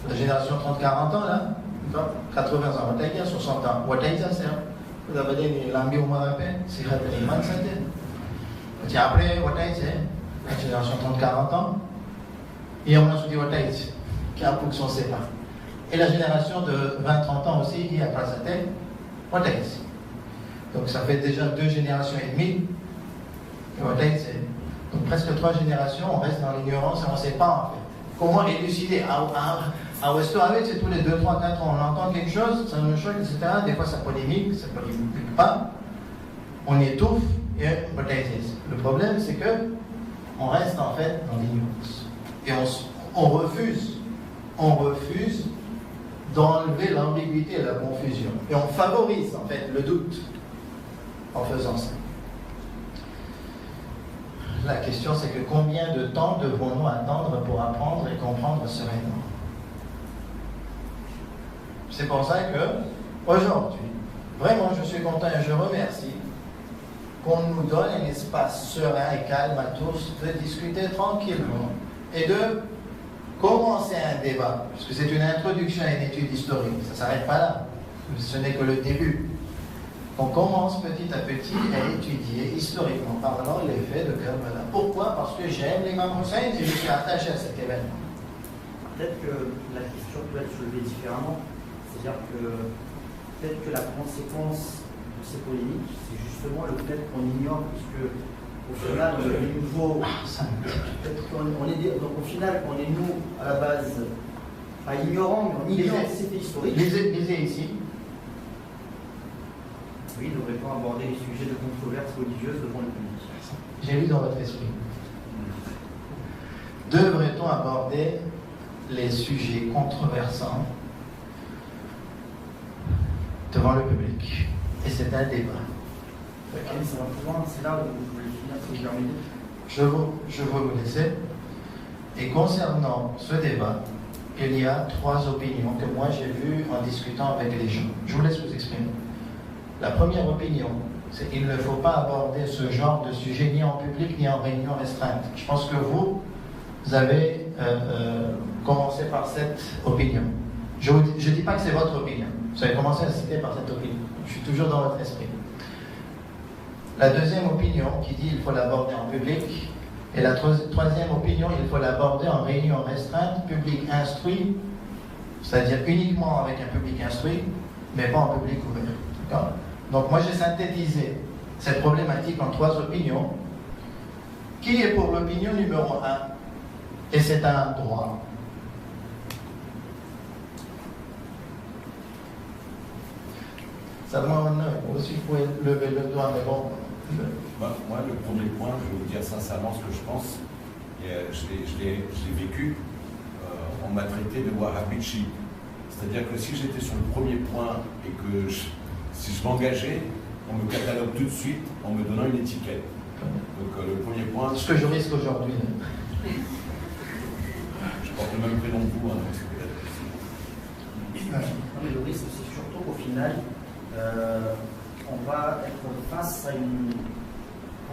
la génération 30-40 ans, là, 80 ans, Wataïdia, 60 ans. Wataïdia, c'est un. Vous avez dit, l'ambi au Marapé, c'est la iman santé. Et après, Wataïdia, la génération 30-40 ans, et on a dit Wataïdia, qui a pour son sépa. Et la génération de 20-30 ans aussi, qui a pas sa tête, Wataïdia. Donc ça fait déjà 2 générations et demie. Et Wataïdia, donc presque 3 générations, on reste dans l'ignorance et on ne sait pas en fait. Comment élucider? À Westo avec, c'est tous les 2, 3, 4 ans, on entend quelque chose, ça nous choque, etc. Des fois ça polémique pas. On étouffe et le problème c'est que on reste en fait dans l'ignorance. Et on refuse d'enlever l'ambiguïté et la confusion. Et on favorise en fait le doute en faisant ça. La question c'est que combien de temps devons-nous attendre pour apprendre et comprendre sereinement? C'est pour ça que aujourd'hui, vraiment je suis content et je remercie qu'on nous donne un espace serein et calme à tous de discuter tranquillement et de commencer un débat, puisque c'est une introduction à une étude historique, ça ne s'arrête pas là, ce n'est que le début. On commence petit à petit à étudier historiquement parlant les faits de Karbala. Pourquoi? Parce que j'aime l'imam Hussein et je suis attaché à cet événement. Peut-être que la question peut être soulevée différemment. C'est-à-dire que peut-être que la conséquence de ces polémiques, c'est justement le fait qu'on ignore, puisque au final, les nouveaux. Peut-être qu'on est donc au final, on est nous à la base pas ignorants, mais on ignore ces faits historiques. Lisez ici. Oui, devrait-on aborder les sujets de controverse religieuse devant le public? J'ai lu dans votre esprit. Devrait-on aborder les sujets controversants devant le public? Et c'est un débat. Okay. Ça va plus loin, c'est là où je voulais finir, si vous permettez. Je veux vous laisser. Et concernant ce débat, il y a 3 opinions que moi j'ai vues en discutant avec les gens. Je vous laisse vous exprimer. La première opinion, c'est qu'il ne faut pas aborder ce genre de sujet ni en public ni en réunion restreinte. Je pense que vous avez commencé par cette opinion. Je ne dis pas que c'est votre opinion. Vous avez commencé à citer par cette opinion. Je suis toujours dans votre esprit. La deuxième opinion qui dit qu'il faut l'aborder en public. Et la troisième opinion, il faut l'aborder en réunion restreinte, public instruit, c'est-à-dire uniquement avec un public instruit, mais pas en public ouvert. D'accord ? Donc moi j'ai synthétisé cette problématique en 3 opinions. Qui est pour l'opinion numéro 1? Et c'est un droit. Ça demande aussi, vous pouvez lever le doigt, mais bon. Moi, le premier point, je vais vous dire sincèrement ce que je pense, et je l'ai vécu, on m'a traité de wahhabite chiite. C'est-à-dire que si j'étais sur le premier point et que si je m'engageais, on me catalogue tout de suite en me donnant une étiquette. Donc le premier point... Ce que je risque aujourd'hui. Je porte le même prénom que vous. Hein, non, mais le risque, c'est surtout qu'au final, on va être face à une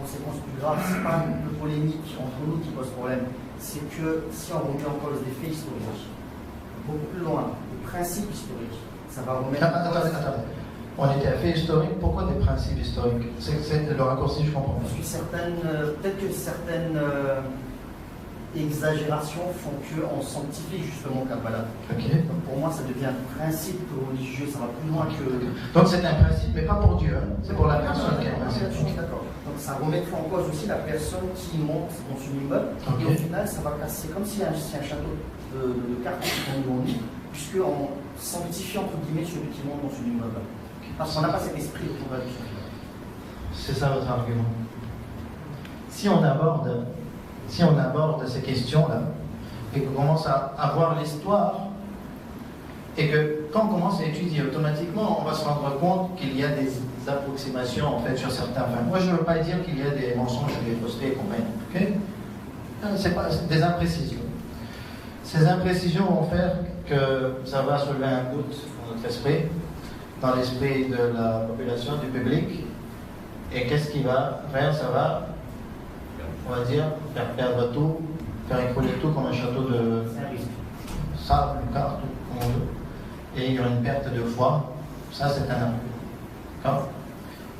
conséquence plus grave. Ce n'est pas une polémique entre nous qui pose problème. C'est que si on remet en cause des faits historiques, beaucoup plus loin, des principes historiques, ça va remettre... Attendez. On était à fait historique. Pourquoi des principes historiques? C'est le raccourci, je comprends. Parce que peut-être que certaines exagérations font qu'on sanctifie justement Karbala. Okay. Donc pour moi, ça devient un principe religieux, ça va plus loin que... Donc c'est un principe, mais pas pour Dieu, hein. C'est pour la personne qui est un principe. D'accord. Donc ça remettrait en cause aussi la personne qui monte dans son immeuble, Okay. et au final, ça va casser, comme si un château de cartes qu'on dit, puisqu'on sanctifie entre guillemets celui qui monte dans son immeuble. Parce qu'on n'a pas cet esprit de conversion. C'est ça votre argument. Si on aborde ces questions-là, et qu'on commence à voir l'histoire, et que quand on commence à étudier automatiquement, on va se rendre compte qu'il y a des approximations en fait sur certains points. Moi, je ne veux pas dire qu'il y a des mensonges, des faussetés et compagnie. Okay? C'est des imprécisions. Ces imprécisions vont faire que ça va soulever un doute dans notre esprit, dans l'esprit de la population, du public. Et qu'est-ce qui va faire? Ça va on va dire, faire perdre tout, faire écrouler tout comme un château de sable, carte, tout comme on veut, et il y aura une perte de foi. Ça, c'est un argument. D'accord?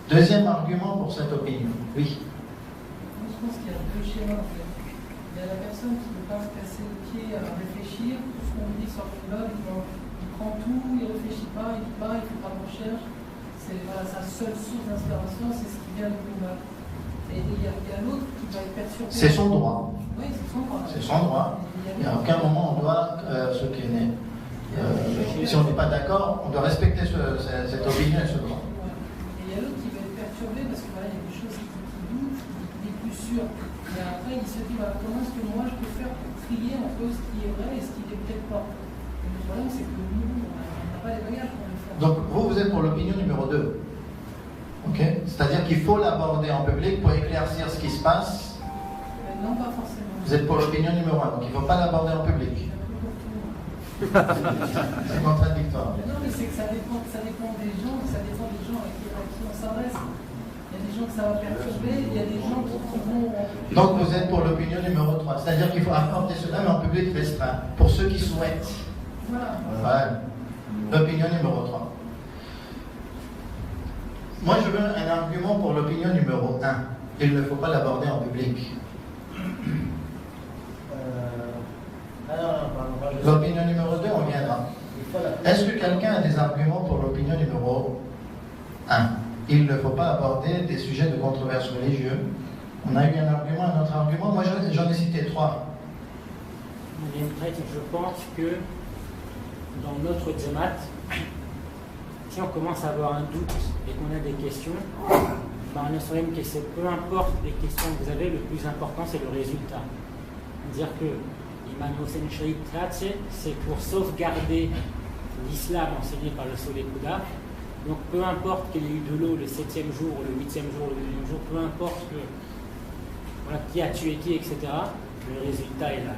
Deuxième argument pour cette opinion. Oui. Je pense qu'il y a deux schémas en fait. Il y a la personne qui ne veut pas se casser le pied à réfléchir, tout ce qu'on lui dit sort du bol, il prend tout, il ne réfléchit pas, il ne fait pas de recherche. C'est sa seule source d'inspiration, c'est ce qui vient de Bouddha. Et il y a l'autre qui va être perturbé. C'est son droit. Oui, c'est son droit. C'est son droit. Et à aucun moment on doit se kenner. Si on n'est pas d'accord, on doit respecter cette opinion et ce droit. Et il y a l'autre qui va être perturbé parce que voilà, il y a des choses qui doutent, il est plus sûr. Et après, il se dit voilà, comment est-ce que moi je peux faire pour trier entre ce qui est vrai et ce qui n'est peut-être pas. Et le problème, c'est que nous, on n'a pas les bagages pour le faire. Donc vous êtes pour l'opinion numéro 2. Ok? C'est-à-dire qu'il faut l'aborder en public pour éclaircir ce qui se passe. Non, pas forcément. Vous êtes pour l'opinion numéro 1, donc il ne faut pas l'aborder en public. C'est contradictoire. Non, mais c'est que ça dépend des gens, à qui on s'adresse. Il y a des gens que ça va perturber, il y a des gens qui vont. Donc vous êtes pour l'opinion numéro 3, c'est-à-dire qu'il faut apporter cela, mais en public restreint, pour ceux qui souhaitent. Voilà. L'opinion numéro 3. Moi, je veux un argument pour l'opinion numéro 1. Il ne faut pas l'aborder en public. L'opinion numéro 2, on viendra. Est-ce que quelqu'un a des arguments pour l'opinion numéro 1? Il ne faut pas aborder des sujets de controverse religieuse. On a eu un argument, un autre argument. Moi, j'en ai cité 3. Je pense que dans notre Djemat, si on commence à avoir un doute et qu'on a des questions, on saurait que c'est peu importe les questions que vous avez, le plus important c'est le résultat. C'est-à-dire que l'imam Hossein Shahid Kratze, c'est pour sauvegarder l'islam enseigné par le Solé Kouda. Donc peu importe qu'il y ait eu de l'eau le 7e jour, le 8e jour, le 9e jour, peu importe qui a tué qui, etc., le résultat est là.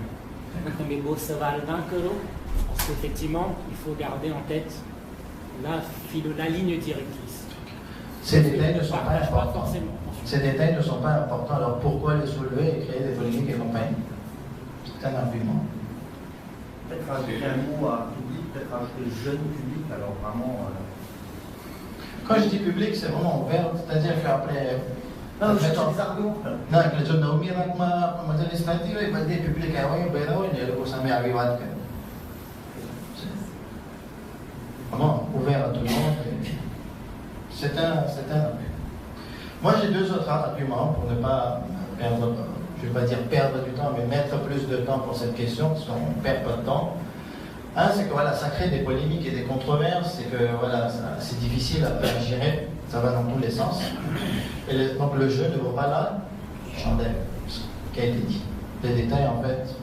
Parce qu'effectivement, il faut garder en tête la ligne directrice. Ces détails ne sont pas importants. Ces détails ne sont pas importants. Alors pourquoi les soulever et créer des polémiques et compagnie? C'est un argument. Peut-être rajouter un mot à public, peut-être rajouter jeune public, alors vraiment. Quand je dis public, c'est vraiment ouvert, c'est-à-dire qu'après. Non, je des arguments. Non, que je n'ai pas mis ma législative, il m'a dit public, oui, ben non, il y a le conseil arrivé. Vraiment ouvert à tout le monde. C'est un argument. Moi, j'ai deux autres arguments pour ne pas perdre, je ne vais pas dire perdre du temps, mais mettre plus de temps pour cette question, parce qu'on ne perd pas de temps. Un, c'est que voilà, ça crée des polémiques et des controverses, c'est que voilà, c'est difficile à gérer, ça va dans tous les sens. Et donc le jeu ne vaut pas la chandelle, ce qui a été dit. Les détails, en fait,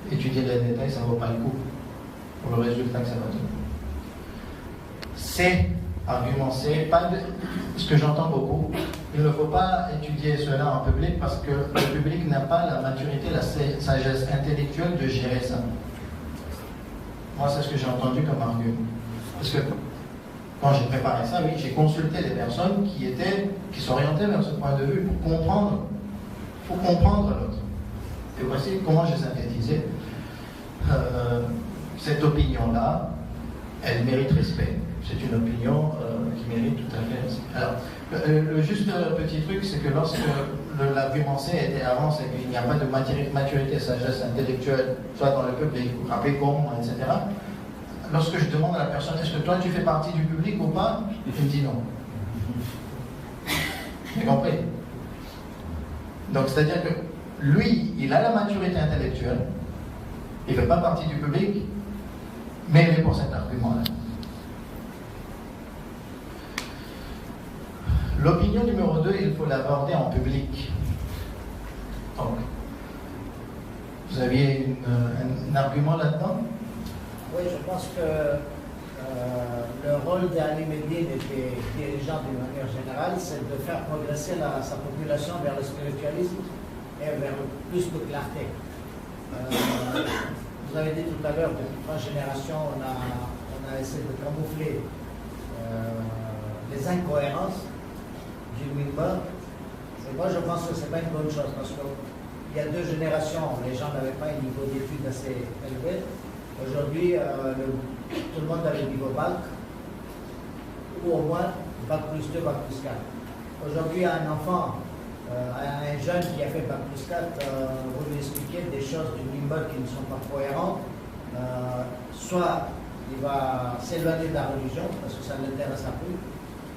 étudier les détails, ça ne vaut pas le coup pour le résultat que ça va donner. C'est argument C, ce que j'entends beaucoup, il ne faut pas étudier cela en public parce que le public n'a pas la maturité, la sagesse intellectuelle de gérer ça. Moi, c'est ce que j'ai entendu comme argument. Parce que quand j'ai préparé ça, oui, j'ai consulté des personnes qui s'orientaient vers ce point de vue pour comprendre l'autre. Et voici comment j'ai synthétisé. Cette opinion-là, elle mérite respect. C'est une opinion qui mérite tout à fait respect. Alors, juste petit truc, c'est que lorsque l'argument C était avant, c'est qu'il n'y a pas de maturité, sagesse intellectuelle, soit dans le public, ou rappelez comment, etc. Lorsque je demande à la personne, est-ce que toi tu fais partie du public ou pas, il me dit non. Vous avez compris? Donc, c'est-à-dire que lui, il a la maturité intellectuelle, il ne fait pas partie du public, mais il est pour cet argument-là. L'opinion numéro 2, il faut l'aborder en public. Donc, vous aviez un argument là-dedans? Oui, je pense que le rôle d'Ali Medine et des dirigeants d'une manière générale, c'est de faire progresser sa population vers le spiritualisme et vers plus de clarté. Vous avez dit tout à l'heure, depuis 3 générations, on a essayé de camoufler les incohérences du minbar. Et moi, je pense que ce n'est pas une bonne chose parce qu'il y a 2 générations, les gens n'avaient pas un niveau d'études assez élevé. Aujourd'hui, tout le monde a le niveau bac, ou au moins bac plus 2, bac plus 4. Aujourd'hui, un enfant, un jeune qui a fait bac plus 4, vous lui expliquez des choses du Nimble qui ne sont pas cohérentes, soit il va s'éloigner de la religion parce que ça ne l'intéresse plus,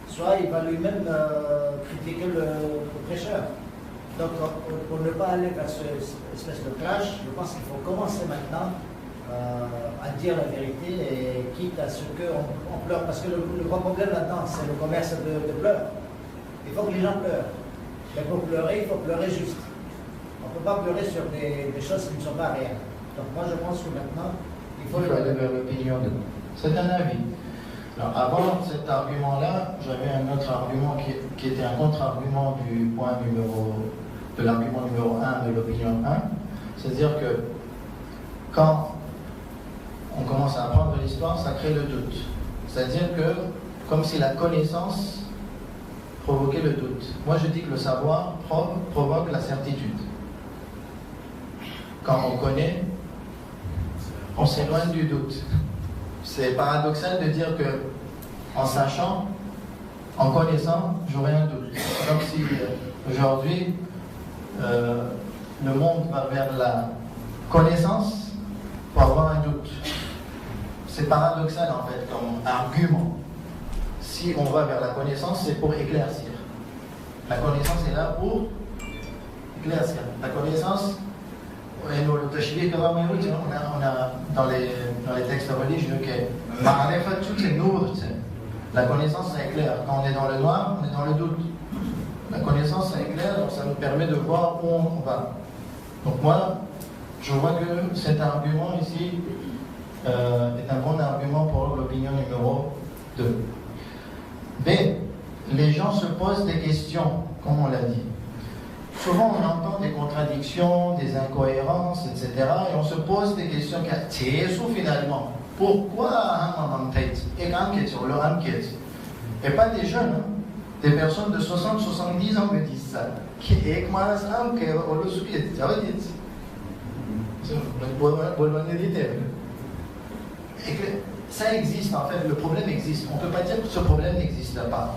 soit il va lui-même critiquer le prêcheur. Donc, pour ne pas aller vers cette espèce de clash, je pense qu'il faut commencer maintenant à dire la vérité et quitte à ce qu'on pleure. Parce que le grand problème là-dedans, c'est le commerce de pleurs. Il faut que les gens pleurent. Mais pour pleurer, il faut pleurer juste. On ne peut pas pleurer sur des choses qui ne sont pas réelles. Donc moi, je pense que maintenant, il faut aller vers l'opinion de... C'est un avis. Alors, avant cet argument-là, j'avais un autre argument qui était un contre-argument du point de l'argument numéro 1 de l'opinion 1. C'est-à-dire que quand on commence à apprendre l'histoire, ça crée le doute. C'est-à-dire que, comme si la connaissance provoquait le doute. Moi, je dis que le savoir provoque la certitude. Quand on connaît, on s'éloigne du doute. C'est paradoxal de dire que, en sachant, en connaissant, j'aurai un doute. Comme si aujourd'hui, le monde va vers la connaissance pour avoir un doute. C'est paradoxal en fait comme argument. Si on va vers la connaissance, c'est pour éclaircir. La connaissance est là pour éclaircir. La connaissance, on a dans les textes religieux que la connaissance ça éclaire. Quand on est dans le noir, on est dans le doute. La connaissance ça éclaire, donc ça nous permet de voir où on va. Donc moi, je vois que cet argument ici est un bon argument pour l'opinion numéro 2. B. Les gens se posent des questions, comme on l'a dit. Souvent, on entend des contradictions, des incohérences, etc. Et on se pose des questions. Finalement, pourquoi et pas des jeunes, des personnes de 60-70 ans me disent ça. Ça existe en fait, le problème existe. On ne peut pas dire que ce problème n'existe pas.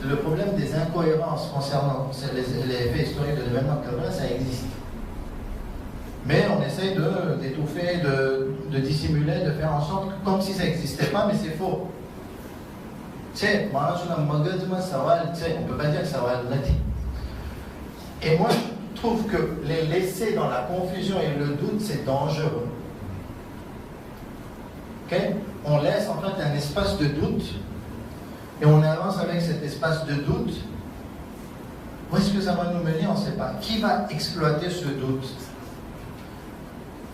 Le problème des incohérences concernant les faits historiques de l'événement de Karbala, ça existe. Mais on essaye d'étouffer, de dissimuler, de faire en sorte comme si ça n'existait pas, mais c'est faux. On ne peut pas dire que ça va être. Et moi, je trouve que les laisser dans la confusion et le doute, c'est dangereux. Okay? On laisse en fait un espace de doute et on avance avec cet espace de doute. Où est-ce que ça va nous mener? On ne sait pas. Qui va exploiter ce doute?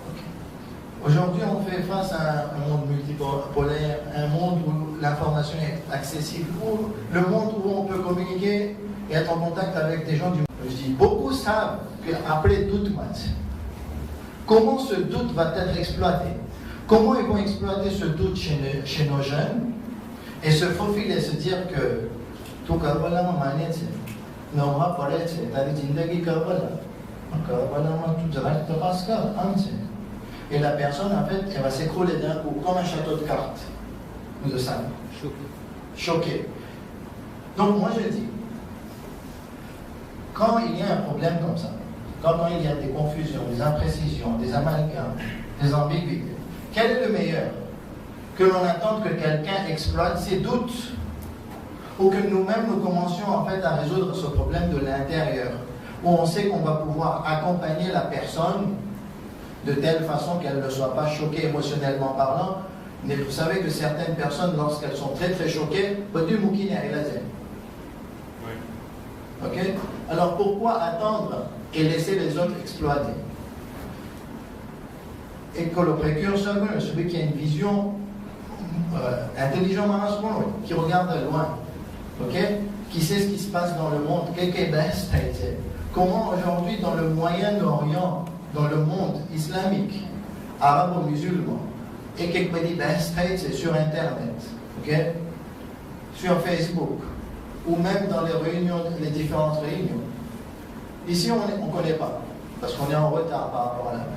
Okay. Aujourd'hui, on fait face à un monde multipolaire, un monde où l'information est accessible, où le monde où on peut communiquer et être en contact avec des gens du monde. Je dis, beaucoup savent qu'après doute, comment ce doute va être exploité? Comment ils vont exploiter ce doute chez nos jeunes et se faufiler, se dire que tout Karbala m'a manette, non on va parler de ta vie Karbala, Karbala m'a tout direct de Raskar, et la personne en fait elle va s'écrouler d'un coup comme un château de cartes ou de sable. Choqué. Donc moi je dis, quand il y a un problème comme ça, quand il y a des confusions, des imprécisions, des amalgames, des ambiguïtés, quel est le meilleur? Que l'on attende que quelqu'un exploite ses doutes ou que nous-mêmes nous commencions en fait à résoudre ce problème de l'intérieur où on sait qu'on va pouvoir accompagner la personne de telle façon qu'elle ne soit pas choquée émotionnellement parlant. Mais vous savez que certaines personnes, lorsqu'elles sont très très choquées, peuvent moukiner à la zèle. Ok? Alors pourquoi attendre et laisser les autres exploiter? Et que le précurseur, celui qui a une vision intelligente, qui regarde de loin, okay? Qui sait ce qui se passe dans le monde, comment aujourd'hui dans le Moyen-Orient, dans le monde islamique, arabo-musulman, et quelqu'un dit c'est sur Internet, okay? Sur Facebook, ou même dans les réunions, les différentes réunions, Ici, on ne connaît pas, parce qu'on est en retard par rapport à la mer.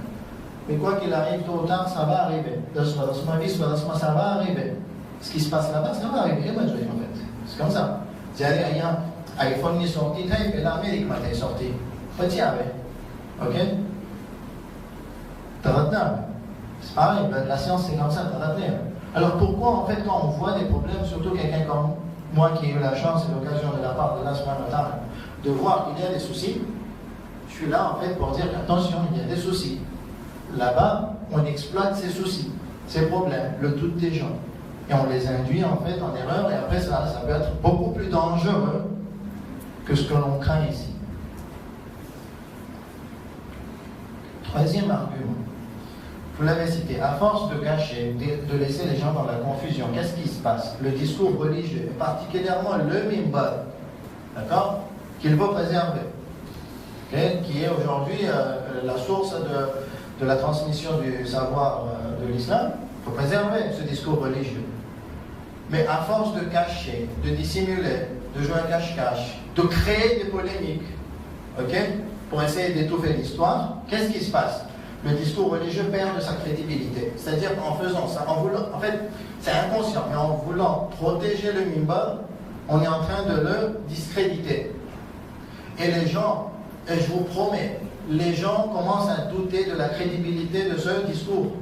Mais quoi qu'il arrive, tôt ou tard, ça va arriver. Ça va arriver. Ce qui se passe là-bas, ça va arriver. En fait. C'est comme ça. Il y a un iPhone qui est sorti, et l'Amérique est sorti. Petit avec. Ok? C'est pareil, la science c'est comme ça. Alors pourquoi, en fait, quand on voit des problèmes, surtout quelqu'un comme moi qui ai eu la chance et l'occasion de la part de Allah de voir qu'il y a des soucis, je suis là en fait pour dire attention, il y a des soucis. Là-bas, on exploite ces soucis, ces problèmes, le doute des gens. Et on les induit en fait en erreur, et après ça peut être beaucoup plus dangereux que ce que l'on craint ici. Troisième argument, vous l'avez cité, à force de cacher, de laisser les gens dans la confusion, qu'est-ce qui se passe? Le discours religieux, et particulièrement le mimbar, d'accord, qu'il faut préserver, okay, qui est aujourd'hui la source de la transmission du savoir de l'islam. Il faut préserver ce discours religieux. Mais à force de cacher, de dissimuler, de jouer un cache-cache, de créer des polémiques, okay, pour essayer d'étouffer l'histoire, qu'est-ce qui se passe? Le discours religieux perd de sa crédibilité. C'est-à-dire qu'en faisant ça, en fait, c'est inconscient, mais en voulant protéger le mimbar, on est en train de le discréditer. Et les gens, et je vous promets, les gens commencent à douter de la crédibilité de ce discours.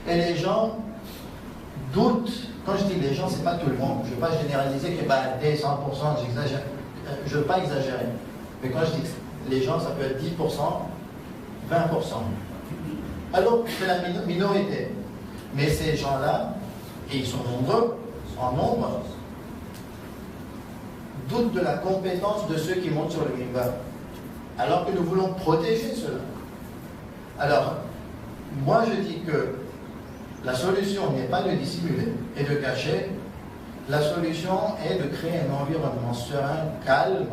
Et les gens doutent. Quand je dis les gens, c'est pas tout le monde. Je ne veux pas généraliser que 100%, j'exagère. Je ne veux pas exagérer. Mais quand je dis les gens, ça peut être 10%, 20%. Alors, c'est la minorité. Mais ces gens-là, et ils sont nombreux, en nombre, doutent de la compétence de ceux qui montent sur le mimbar. Alors que nous voulons protéger cela. Alors, moi je dis que la solution n'est pas de dissimuler et de cacher. La solution est de créer un environnement serein, calme,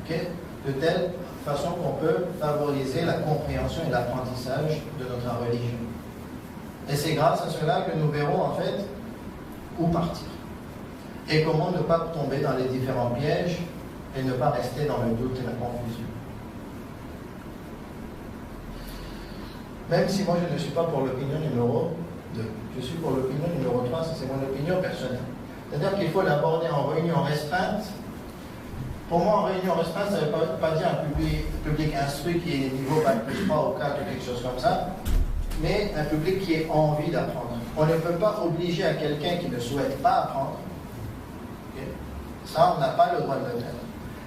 okay, de telle façon qu'on peut favoriser la compréhension et l'apprentissage de notre religion. Et c'est grâce à cela que nous verrons en fait où partir. Et comment ne pas tomber dans les différents pièges et ne pas rester dans le doute et la confusion. Même si moi je ne suis pas pour l'opinion numéro 2, je suis pour l'opinion numéro 3, c'est mon opinion personnelle. C'est-à-dire qu'il faut l'aborder en réunion restreinte. Pour moi, en réunion restreinte, ça ne veut pas dire un public instruit qui est niveau bac plus 3 ou 4 ou quelque chose comme ça, mais un public qui ait envie d'apprendre. On ne peut pas obliger à quelqu'un qui ne souhaite pas apprendre. Okay. Ça, on n'a pas le droit de le faire.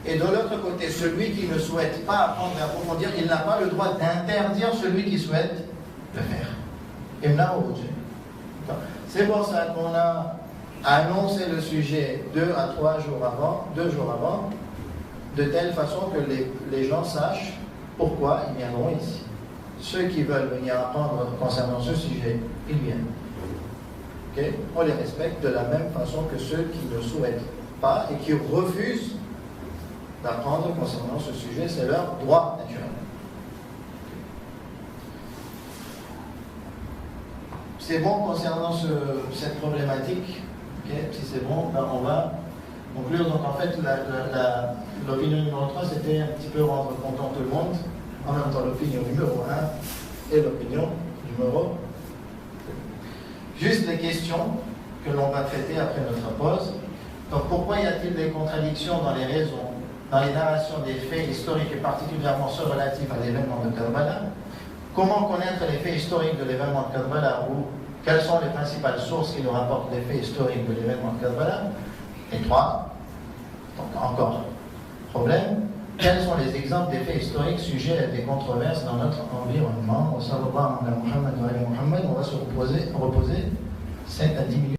Et de l'autre côté, celui qui ne souhaite pas apprendre et approfondir, il n'a pas le droit d'interdire celui qui souhaite le faire. C'est pour ça qu'on a annoncé le sujet 2 à 3 jours avant, 2 jours avant, de telle façon que les gens sachent pourquoi ils viendront ici. Ceux qui veulent venir apprendre concernant ce sujet, ils viennent. Okay? On les respecte de la même façon que ceux qui ne souhaitent pas et qui refusent d'apprendre concernant ce sujet, c'est leur droit naturel. C'est bon concernant cette problématique. Okay? Si c'est bon, ben on va conclure. Donc en fait, l'opinion numéro 3, c'était un petit peu rendre content tout le monde. En même temps, l'opinion numéro 1 et l'opinion numéro 2. Juste les questions que l'on va traiter après notre pause. Donc pourquoi y a-t-il des contradictions dans les raisons, dans les narrations des faits historiques et particulièrement ceux relatifs à l'événement de Karbala? Comment connaître les faits historiques de l'événement de Karbala, ou quelles sont les principales sources qui nous rapportent les faits historiques de l'événement de Karbala? Et 3, donc encore problème, quels sont les exemples des faits historiques sujets à des controverses dans notre environnement? On va se reposer 7 à 10 minutes.